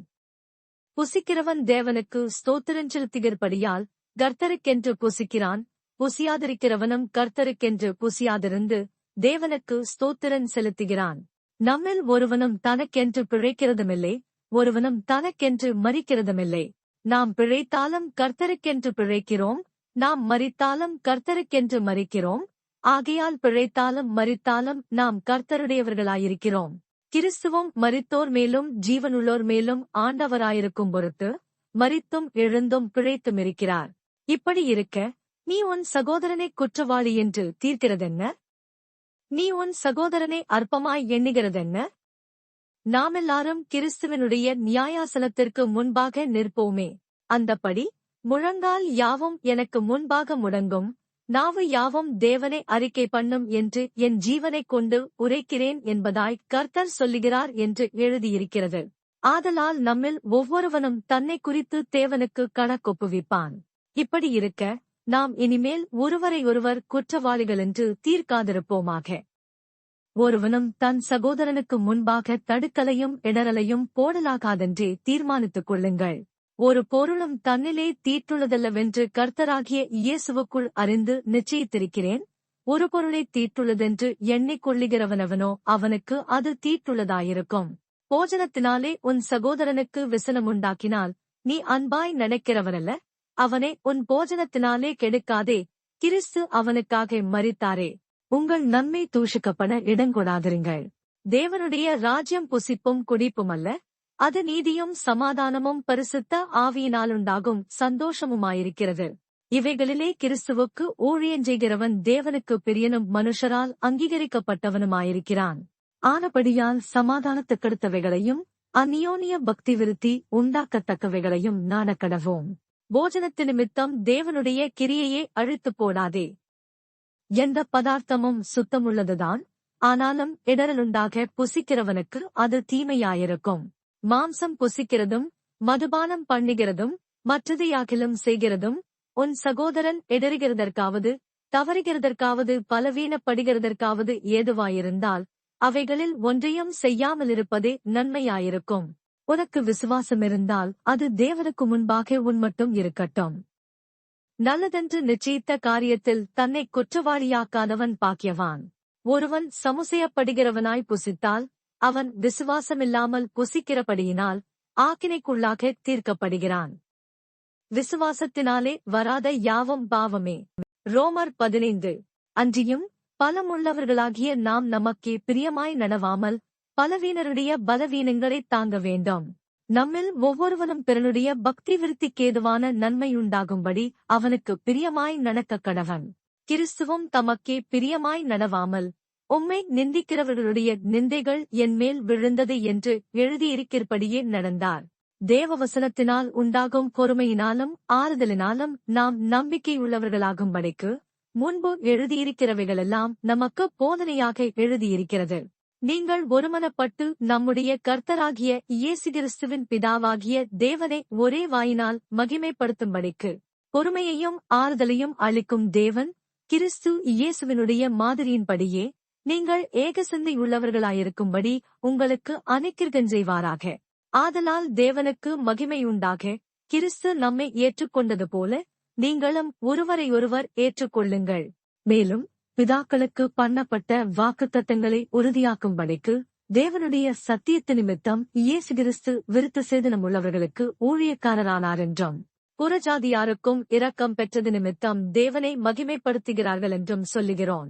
புசிக்கிறவன் தேவனுக்கு ஸ்தோத்திரம் செலுத்துகிறபடியால் கர்த்தருக்கென்று புசிக்கிறான், புசியாதிருக்கிறவனும் கர்த்தருக்கென்று புசியாதிருந்து தேவனுக்கு ஸ்தோத்திரம் செலுத்துகிறான். நம்மில் ஒருவனும் தனக்கென்று பிழைக்கிறதுமில்லை, ஒருவனும் தனக்கென்று மரிக்கிறதுமில்லை. நாம் பிழைத்தாலும் கர்த்தருக்கென்று பிழைக்கிறோம், நாம் மரித்தாலும் கர்த்தருக்கென்று மரிக்கிறோம். ஆகையால் பிழைத்தாலும் மரித்தாலும் நாம் கர்த்தருடையவர்களாயிருக்கிறோம். கிறிஸ்துவும் மரித்தோர் மேலும் ஜீவனுள்ளோர் மேலும் ஆண்டவராயிருக்கும் பொருட்டு மரித்தும் எழுந்தும் பிழைத்துமிருக்கிறார். இப்படி இருக்க நீ உன் சகோதரனை குற்றவாளி என்று தீர்க்கிறதென்ன? நீ உன் சகோதரனை அற்பமாய் எண்ணுகிறதென்ன? நாமெல்லாரும் கிறிஸ்துவனுடைய நியாயாசனத்திற்கு முன்பாக நிற்போமே. அந்தப்படி முழங்கால் யாவும் எனக்கு முன்பாக முடங்கும், நாவு யாவும் தேவனை அறிக்கை பண்ணும் என்று என் ஜீவனைக் கொண்டு உரைக்கிறேன் என்பதாய் கர்த்தர் சொல்லுகிறார் என்று எழுதியிருக்கிறது. ஆதலால் நம்மில் ஒவ்வொருவனும் தன்னை குறித்து தேவனுக்கு கணக்கொப்புவிப்பான். இப்படி இருக்க நாம் இனிமேல் ஒருவரையொருவர் குற்றவாளிகளென்று தீர்க்காதிருப்போமாக. ஒருவனும் தன் சகோதரனுக்கு முன்பாக தடுக்கலையும் இடரலையும் போடலாகாதென்றே தீர்மானித்துக் கொள்ளுங்கள். ஒரு பொருளும் தன்னிலே தீட்டுள்ளதல்லவென்று கர்த்தராகிய இயேசுவுக்குள் அறிந்து நிச்சயித்திருக்கிறேன். ஒரு பொருளை தீட்டுள்ளதென்று எண்ணிக்கொள்ளுகிறவனவனோ அவனுக்கு அது தீட்டுள்ளதாயிருக்கும். போஜனத்தினாலே உன் சகோதரனுக்கு விசனமுண்டாக்கினால் நீ அன்பாய் நினைக்கிறவனல்ல, அவனை உன் போஜனத்தினாலே கெடுக்காதே. கிறிஸ்து அவனுக்காக மரித்தாரே. உங்கள் நன்மை தூஷிக்கப்பட இடங்கொடாதிருங்கள். தேவனுடைய ராஜ்யம் புசிப்பும் குடிப்புமல்ல, அது நீதியும் சமாதானமும் பரிசுத்த ஆவியினாலுண்டாகும் சந்தோஷமுமாயிருக்கிறது. இவைகளிலே கிறிஸ்துவுக்கு ஊழியஞ்செய்கிறவன் தேவனுக்கு பிரியனும் மனுஷரால் அங்கீகரிக்கப்பட்டவனுமாயிருக்கிறான். ஆனபடியால் சமாதானத்துக்கடுத்தவைகளையும் அந்நியோனிய பக்தி விருத்தி உண்டாக்கத்தக்கவைகளையும் நாடக்கடவோம். போஜனத்து நிமித்தம் தேவனுடைய கிரியையை அழித்துப் போடாதே. எந்த பதார்த்தமும் சுத்தமுள்ளதுதான், ஆனாலும் இடரலுண்டாக புசிக்கிறவனுக்கு அது தீமையாயிருக்கும். மாம்சம் புசிக்கிறதும் மதுபானம் பண்ணுகிறதும் மற்றதையாகிலும் செய்கிறதும் உன் சகோதரன் இடறுகிறதற்காவது தவறுகிறதற்காவது பலவீனப்படுகிறதற்காவது ஏதுவாயிருந்தால் அவைகளில் ஒன்றையும் செய்யாமலிருப்பதே நன்மையாயிருக்கும். உனக்கு விசுவாசமிருந்தால் அது தேவனுக்கு முன்பாக உன்மட்டும் இருக்கட்டும். நல்லதென்று நிச்சயித்த காரியத்தில் தன்னை குற்றவாளியாக்காதவன் பாக்கியவான். ஒருவன் சமுசயப்படுகிறவனாய் புசித்தால் அவன் விசுவாசமில்லாமல் புசிக்கிறபடியினால் ஆக்கினைக்குள்ளாக தீர்க்கப்படுகிறான். விசுவாசத்தினாலே வராத யாவும் பாவமே. ரோமர் 15. அன்றியும் பலமுள்ளவர்களாகிய நாம் நமக்கே பிரியமாய் நடவாமல் பலவீனருடைய பலவீனங்களைத் தாங்க வேண்டும். நம்மில் ஒவ்வொருவனும் பிறனுடைய பக்தி விருத்திக்கேதுவான நன்மையுண்டாகும்படி அவனுக்கு பிரியமாய் நடக்க கடவன். கிறிஸ்துவும் தமக்கே பிரியமாய் நடவாமல், உம்மை நிந்திக்கிறவர்களுடைய நிந்தைகள் என்மேல் விழுந்தது என்று எழுதியிருக்கிறபடியே நடந்தார். தேவவசனத்தினால் உண்டாகும் பொறுமையினாலும் ஆறுதலினாலும் நாம் நம்பிக்கையுள்ளவர்களாகும்படிக்கு முன்பு எழுதியிருக்கிறவைகளெல்லாம் நமக்கு போதனையாக எழுதியிருக்கிறது. நீங்கள் ஒருமனப்பட்டு நம்முடைய கர்த்தராகிய இயேசு கிறிஸ்துவின் பிதாவாகிய தேவனை ஒரே வாயினால் மகிமைப்படுத்தும்படிக்கு பொறுமையையும் ஆறுதலையும் அளிக்கும் தேவன் கிறிஸ்து இயேசுவினுடைய மாதிரியின்படியே நீங்கள் ஏகசிந்தை உள்ளவர்களாயிருக்கும்படி உங்களுக்கு அனுக்கிரகஞ்செய்வாராக. ஆதலால் தேவனுக்கு மகிமையுண்டாக கிறிஸ்து நம்மை ஏற்றுக்கொண்டது போல நீங்களும் ஒருவரையொருவர் ஏற்றுக்கொள்ளுங்கள். மேலும் பிதாக்களுக்கு பண்ணப்பட்ட வாக்குத்தத்தங்களை உறுதியாக்கும்படிக்கு தேவனுடைய சத்தியத்து நிமித்தம் இயேசு கிறிஸ்து விருத்த சேதனமுள்ளவர்களுக்கு ஊழியக்காரரானார் என்றும், புறஜாதியாருக்கும் இரக்கம் பெற்றது நிமித்தம் தேவனை மகிமைப்படுத்துகிறார்கள் என்றும் சொல்லுகிறோம்.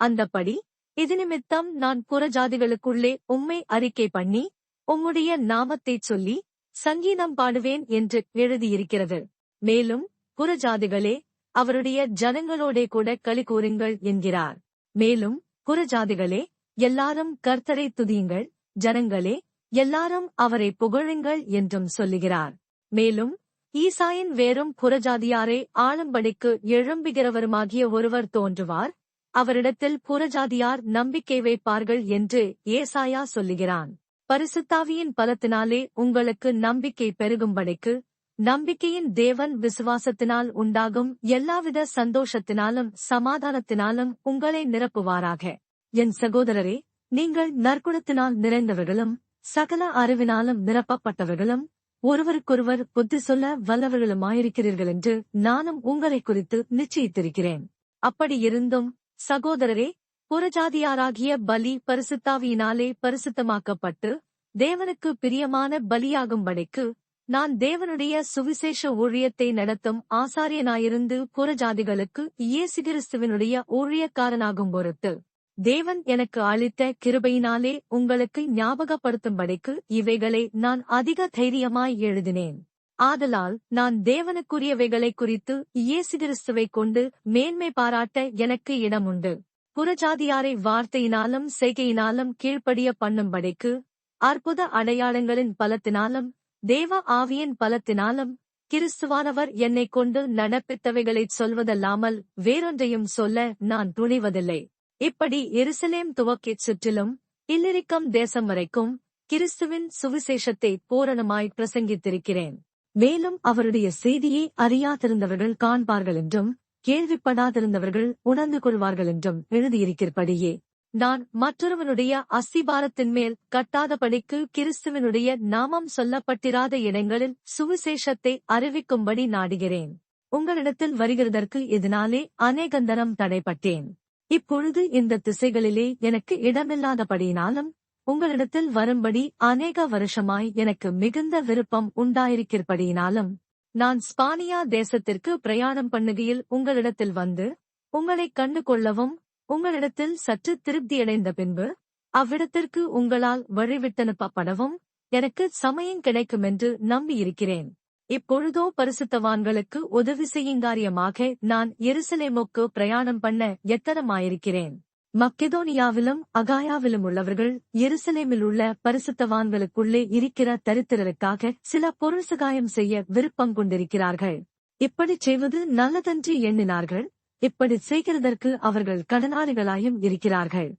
அந்தப்படி இது நிமித்தம் நான் புறஜாதிகளுக்குள்ளே உம்மை அறிக்கை பண்ணி உம்முடைய நாமத்தைச் சொல்லி சங்கீதம் பாடுவேன் என்று எழுதியிருக்கிறது. மேலும் புறஜாதிகளே, அவருடைய ஜனங்களோடே கூட களி கூறுங்கள் என்கிறார். மேலும் புறஜாதிகளே, எல்லாரும் கர்த்தரை துதியுங்கள், ஜனங்களே எல்லாரும் அவரை புகழுங்கள் என்றும் சொல்லுகிறார். மேலும் ஈசாயின் வேறும் புறஜாதியாரை ஆளும்படிக்கு எழும்புகிறவருமாகிய ஒருவர் தோன்றுவார், அவரிடத்தில் புறஜாதியார் நம்பிக்கை வைப்பார்கள் என்று ஏசாயா சொல்லுகிறான். பரிசுத்தாவியின் பலத்தினாலே உங்களுக்கு நம்பிக்கை பெருகும்படிக்கு நம்பிக்கையின் தேவன் விசுவாசத்தினால் உண்டாகும் எல்லாவித சந்தோஷத்தினாலும் சமாதானத்தினாலும் உங்களை நிரப்புவாராக. என் சகோதரரே, நீங்கள் நற்குணத்தினால் நிறைந்தவர்களும் சகல அறிவினாலும் நிரப்பப்பட்டவர்களும் ஒருவருக்கொருவர் புத்தி சொல்ல வல்லவர்களுமாயிருக்கிறீர்கள் என்று நானும் உங்களை குறித்து நிச்சயித்திருக்கிறேன். அப்படியிருந்தும் சகோதரரே, புறஜாதியாராகிய பலி பரிசுத்தாவியினாலே பரிசுத்தமாக்கப்பட்டு தேவனுக்கு பிரியமான பலியாகும்படிக்கு நான் தேவனுடைய சுவிசேஷ ஊழியத்தை நடத்தும் ஆசாரியனாயிருந்து புறஜாதிகளுக்கு இயேசு கிறிஸ்துவினுடைய ஊழியக்காரனாகும் பொருட்டு தேவன் எனக்கு அளித்த கிருபையினாலே உங்களுக்கு ஞாபகப்படுத்தும்படிக்கு இவைகளை நான் அதிக தைரியமாய் எழுதினேன். ஆதலால் நான் தேவனுக்குரியவைகளை குறித்து இயேசு கிறிஸ்துவைக் கொண்டு மேன்மை பாராட்ட எனக்கு இடமுண்டு. புறஜாதியாரை வார்த்தையினாலும் செய்கையினாலும் கீழ்ப்படிய பண்ணும்படிக்கு அற்புத அடையாளங்களின் பலத்தினாலும் தேவ ஆவியின் பலத்தினாலும் கிறிஸ்துவானவர் என்னைக் கொண்டு நடப்பித்தவைகளைச் சொல்வதல்லாமல் வேறொன்றையும் சொல்ல நான் துணிவதில்லை. இப்படி எருசலேம் துவக்கிச் சுற்றிலும் இல்லிரிக்கம் தேசம் வரைக்கும் கிறிஸ்துவின் சுவிசேஷத்தை பூரணமாய் பிரசங்கித்திருக்கிறேன். மேலும் அவருடைய செய்தியை அறியாதிருந்தவர்கள் காண்பார்கள் என்றும் கேள்விப்படாதிருந்தவர்கள் உணர்ந்து கொள்வார்கள் என்றும் எழுதியிருக்கிறபடியே நான் மற்றொருவனுடைய அஸ்திபாரத்தின் மேல் கட்டாதபடிக்கு கிறிஸ்துவனுடைய நாமம் சொல்லப்பட்டிராத இடங்களில் சுவிசேஷத்தை அறிவிக்கும்படி நாடுகிறேன். உங்களிடத்தில் வருகிறதற்கு இதனாலே அநேகந்தரம் தடைப்பட்டேன். இப்பொழுது இந்த திசைகளிலே எனக்கு இடமில்லாதபடியினாலும் உங்களிடத்தில் வரும்படி அநேக வருஷமாய் எனக்கு மிகுந்த விருப்பம் உண்டாயிருக்கிறபடியினாலும் நான் ஸ்பானியா தேசத்திற்கு பிரயாணம் பண்ணுகையில் உங்களிடத்தில் வந்து உங்களைக் கண்டு கொள்ளவும் உங்களிடத்தில் சற்று திருப்தியடைந்த பின்பு அவ்விடத்திற்கு உங்களால் வழிவிட்டனுப்பப்படவும் எனக்கு சமயம் கிடைக்குமென்று நம்பியிருக்கிறேன். இப்பொழுதோ பரிசுத்தவான்களுக்கு உதவி செய்யுங்காரியமாக நான் எருசலேமுக்கு பிரயாணம் பண்ண எத்தனமாயிருக்கிறேன். மக்கெதோனியாவிலும் அகாயாவிலும் உள்ளவர்கள் எருசலேமில் உள்ள பரிசுத்தவான்களுக்குள்ளே இருக்கிற தரித்திரருக்காக சில பொருள் சகாயம் செய்ய விருப்பம் கொண்டிருக்கிறார்கள். இப்படிச் செய்வது நல்லதென்று எண்ணினார்கள். இப்படிச் செய்கிறதற்கு அவர்கள் கடனாளிகளாயும் இருக்கிறார்கள்.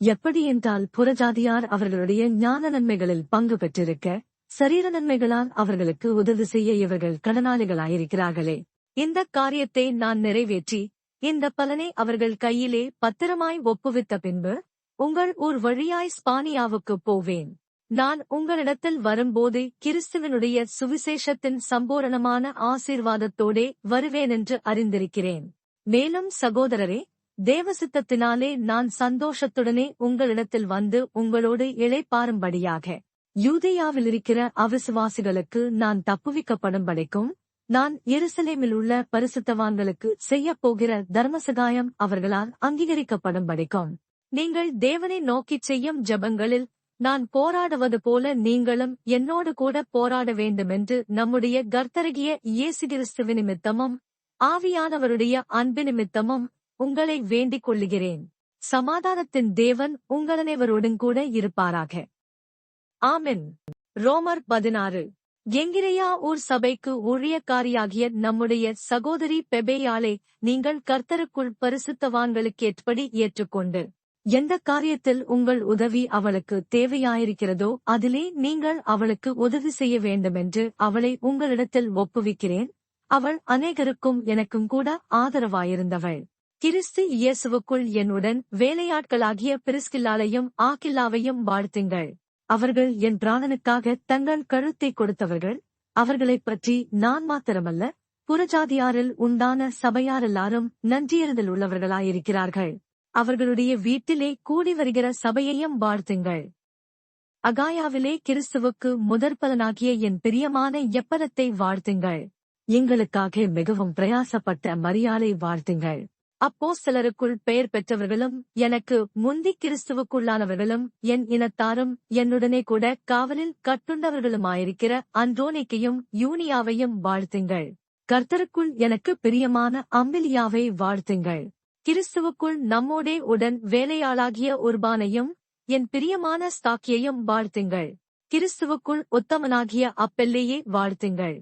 எப்படியென்றால் புறஜாதியார் அவர்களுடைய ஞான நன்மைகளில் பங்கு பெற்றிருக்க சரீர நன்மைகளால் அவர்களுக்கு உதவி செய்ய இவர்கள் கடனாளிகளாயிருக்கிறார்களே. இந்த காரியத்தை நான் நிறைவேற்றி இந்த பலனை அவர்கள் கையிலே பத்திரமாய் ஒப்புவித்த பின்பு உங்கள் ஊர் வழியாய் ஸ்பானியாவுக்கு போவேன். நான் உங்களிடத்தில் வரும்போது கிறிஸ்துவனுடைய சுவிசேஷத்தின் சம்பூரணமான ஆசீர்வாதத்தோடே வருவேனென்று அறிந்திருக்கிறேன். மேலும் சகோதரரே, தேவசித்தத்தினாலே நான் சந்தோஷத்துடனே உங்களிடத்தில் வந்து உங்களோடு இளைப்பாறும்படியாக யூதேயாவிலிருக்கிற அவிசுவாசிகளுக்கு நான் தப்புவிக்கப்படும்படிக்கும் நான் எருசலேமில் உள்ள பரிசுத்தவான்களுக்கு செய்யப்போகிற தர்மசகாயம் அவர்களால் அங்கீகரிக்கப்படும்படிக்கும் நீங்கள் தேவனை நோக்கிச் செய்யும் ஜெபங்களில் நான் போராடுவது போல நீங்களும் என்னோடு கூட போராட வேண்டுமென்று நம்முடைய கர்த்தராகிய இயேசு கிறிஸ்து நிமித்தமும் ஆவியானவருடைய அன்பு நிமித்தமும் உங்களை வேண்டிக் கொள்ளுகிறேன். சமாதானத்தின் தேவன் உங்களனைவரோடும் கூட இருப்பாராக. ஆமென். ரோமர் 16. எங்கிரையா ஊர் சபைக்கு ஊழியக்காரியாகிய நம்முடைய சகோதரி பெபேயாளை நீங்கள் கர்த்தருக்குள் பரிசுத்தவான்களுக்கேற்படி ஏற்றுக்கொண்டு எந்த காரியத்தில் உங்கள் உதவி அவளுக்கு தேவையாயிருக்கிறதோ அதிலே நீங்கள் அவளுக்கு உதவி செய்ய வேண்டுமென்று அவளை உங்களிடத்தில் ஒப்புவிக்கிறேன். அவள் அநேகருக்கும் எனக்கும் கூட ஆதரவாயிருந்தவள். கிறிஸ்து இயேசுவுக்குள் என்னுடன் வேலையாட்களாகிய பிரிஸ்கில்லாளையும் ஆக்கில்லாவையும் வாழ்த்துங்கள். அவர்கள் என் பிராணனுக்காக தங்கள் கழுத்தை கொடுத்தவர்கள். அவர்களைப் பற்றி நான் மாத்திரமல்ல, புறஜாதியாரில் உண்டான சபையாரெல்லாரும் நன்றியறிதல் உள்ளவர்களாயிருக்கிறார்கள். அவர்களுடைய வீட்டிலே கூடி வருகிற சபையையும் வாழ்த்துங்கள். அகாயாவிலே கிறிஸ்துவுக்கு முதற்பலனாகிய என் பிரியமான எப்பரத்தை வாழ்த்துங்கள். எங்களுக்காக மிகவும் பிரயாசப்பட்ட மரியாளை வாழ்த்துங்கள். அப்போஸ்தலருக்குள் பெயர் பெற்றவர்களும் எனக்கு முந்தி கிறிஸ்துவுக்குள்ளானவர்களும் என் இனத்தாரும் என்னுடனே கூட காவலில் கட்டுண்டவர்களுமாயிருக்கிற அன்றோனிக்கையும் யூனியாவையும் வாழ்த்துங்கள். கர்த்தருக்குள் எனக்கு பிரியமான அம்பிலியாவை வாழ்த்துங்கள். கிறிஸ்துவுக்குள் நம்மோடே உடன் வேலையாளாகிய உர்பானையும் என் பிரியமான ஸ்தாக்கியையும் வாழ்த்துங்கள். கிறிஸ்துவுக்குள் உத்தமனாகிய அப்பெல்லையை வாழ்த்துங்கள்.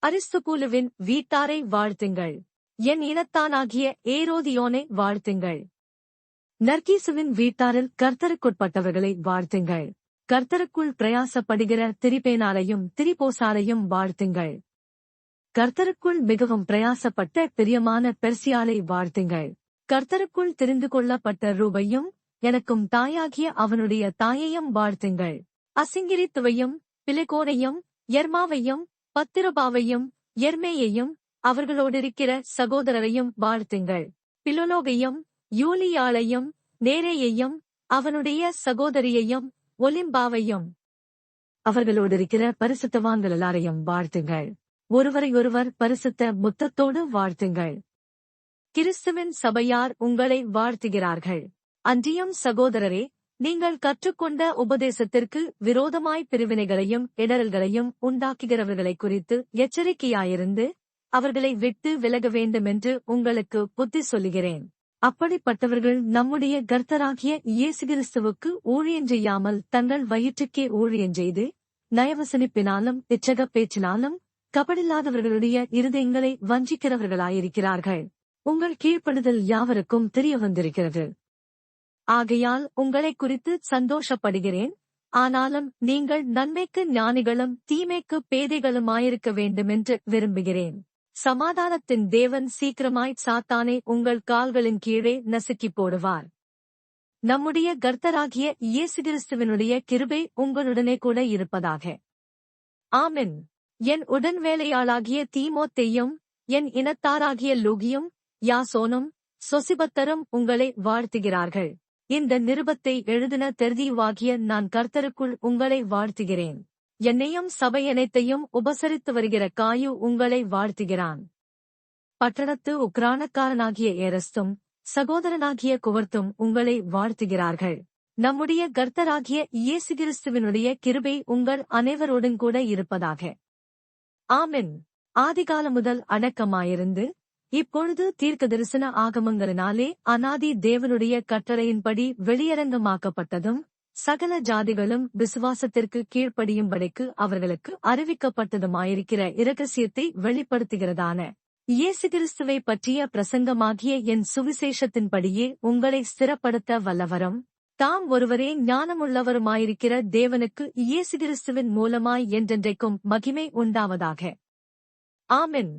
அரிஸ்துபூலுவின் வீட்டாரை வாழ்த்துங்கள். என் இனத்தானாகிய ஏரோதியோனை வாழ்த்துங்கள். நர்கீசுவின் வீட்டாரில் கர்த்தருக்குட்பட்டவர்களை வாழ்த்துங்கள். கர்த்தருக்குள் பிரயாசப்படுகிற திரிபேனாரையும் திரிபோசாரையும் வாழ்த்துங்கள். கர்த்தருக்குள் மிகவும் பிரயாசப்பட்ட பிரியமான பெர்சியாலை வாழ்த்துங்கள். கர்த்தருக்குள் தெரிந்து கொள்ளப்பட்ட ரூபையும் எனக்கும் தாயாகிய அவனுடைய தாயையும் வாழ்த்துங்கள். அசிங்கிரித்துவையும் பிலிகோனையும் எர்மாவையும் பத்திரபாவையும் எர்மேயையும் அவர்களோடிருக்கிற சகோதரரையும் வாழ்த்துங்கள். பிலோலோகையும் யூலியாளையும் நேரேயையும் அவனுடைய சகோதரியையும் ஒலிம்பாவையும் அவர்களோடிருக்கிற பரிசுத்தவான்கள் எல்லாரையும் வாழ்த்துங்கள். ஒருவரையொருவர் பரிசுத்த முத்தத்தோடு வாழ்த்துங்கள். கிறிஸ்துவின் சபையார் உங்களை வாழ்த்துகிறார்கள். அன்றியும் சகோதரரே, நீங்கள் கற்றுக்கொண்ட உபதேசத்திற்கு விரோதமாய் பிரிவினைகளையும் இடரல்களையும் உண்டாக்குகிறவர்களை குறித்து எச்சரிக்கையாயிருந்து அவர்களை விட்டு விலக வேண்டுமென்று உங்களுக்கு புத்தி சொல்லுகிறேன். அப்படிப்பட்டவர்கள் நம்முடைய கர்த்தராகிய இயேசு கிறிஸ்துவுக்கு ஊழியம் செய்யாமல் தங்கள் வயிற்றுக்கே ஊழியம் செய்து நயவசனிப்பினாலும் இச்சக பேச்சினாலும் கபடில்லாதவர்களுடைய இருதயங்களை வஞ்சிக்கிறவர்களாயிருக்கிறார்கள். உங்கள் கீழ்ப்படுதல் யாவருக்கும் தெரிய வந்திருக்கிறது. ஆகையால் உங்களை குறித்து சந்தோஷப்படுகிறேன். ஆனாலும் நீங்கள் நன்மைக்கு ஞானிகளும் தீமைக்கு பேதைகளுமாயிருக்க வேண்டுமென்று விரும்புகிறேன். சமாதானத்தின் தேவன் சீக்கிரமாய் சாத்தானை உங்கள் கால்களின் கீழே நசுக்கிப் போடுவார். நம்முடைய கர்த்தராகிய இயேசு கிறிஸ்துவினுடைய கிருபை உங்களுடனே கூட இருப்பதாக. ஆமென். என் உடன் வேலையாளாகிய தீமோத்தேயும் என் இனத்தாராகிய லூகியும் யாசோனும் சொசிபத்தரும் உங்களை வாழ்த்துகிறார்கள். இந்த நிருபத்தை எழுதின தெர்தியுவாகிய நான் கர்த்தருக்குள் உங்களை வாழ்த்துகிறேன். என்னையும் சபையனைத்தையும் உபசரித்து வருகிற காயு உங்களை வாழ்த்துகிறான். பட்டணத்து உக்ரானக்காரனாகிய ஏரஸ்தும் சகோதரனாகிய குவர்த்தும் உங்களை வாழ்த்துகிறார்கள். நம்முடைய கர்த்தராகிய இயேசு கிறிஸ்துவினுடைய கிருபை உங்கள் அனைவரோடும் கூட இருப்பதாக. ஆமென். ஆதிகாலம் முதல் அடக்கமாயிருந்து இப்பொழுது தீர்க்க தரிசன ஆகமங்களினாலே அநாதி தேவனுடைய கட்டளையின்படி வெளியரங்கமாக்கப்பட்டதும் சகல ஜாதிகளும் விசுவாசத்திற்கு கீழ்ப்படியும்படிக்கு அவர்களுக்கு அறிவிக்கப்பட்டதுமாயிருக்கிற இரகசியத்தை வெளிப்படுத்துகிறதான இயேசு கிறிஸ்துவை பற்றிய பிரசங்கமாகிய என் சுவிசேஷத்தின்படியே உங்களை ஸ்திரப்படுத்த வல்லவரும் தாம் ஒருவரே ஞானமுள்ளவருமாயிருக்கிற தேவனுக்கு இயேசு கிறிஸ்துவின் மூலமாய் என்றென்றைக்கும் மகிமை உண்டாவதாக. ஆமென்.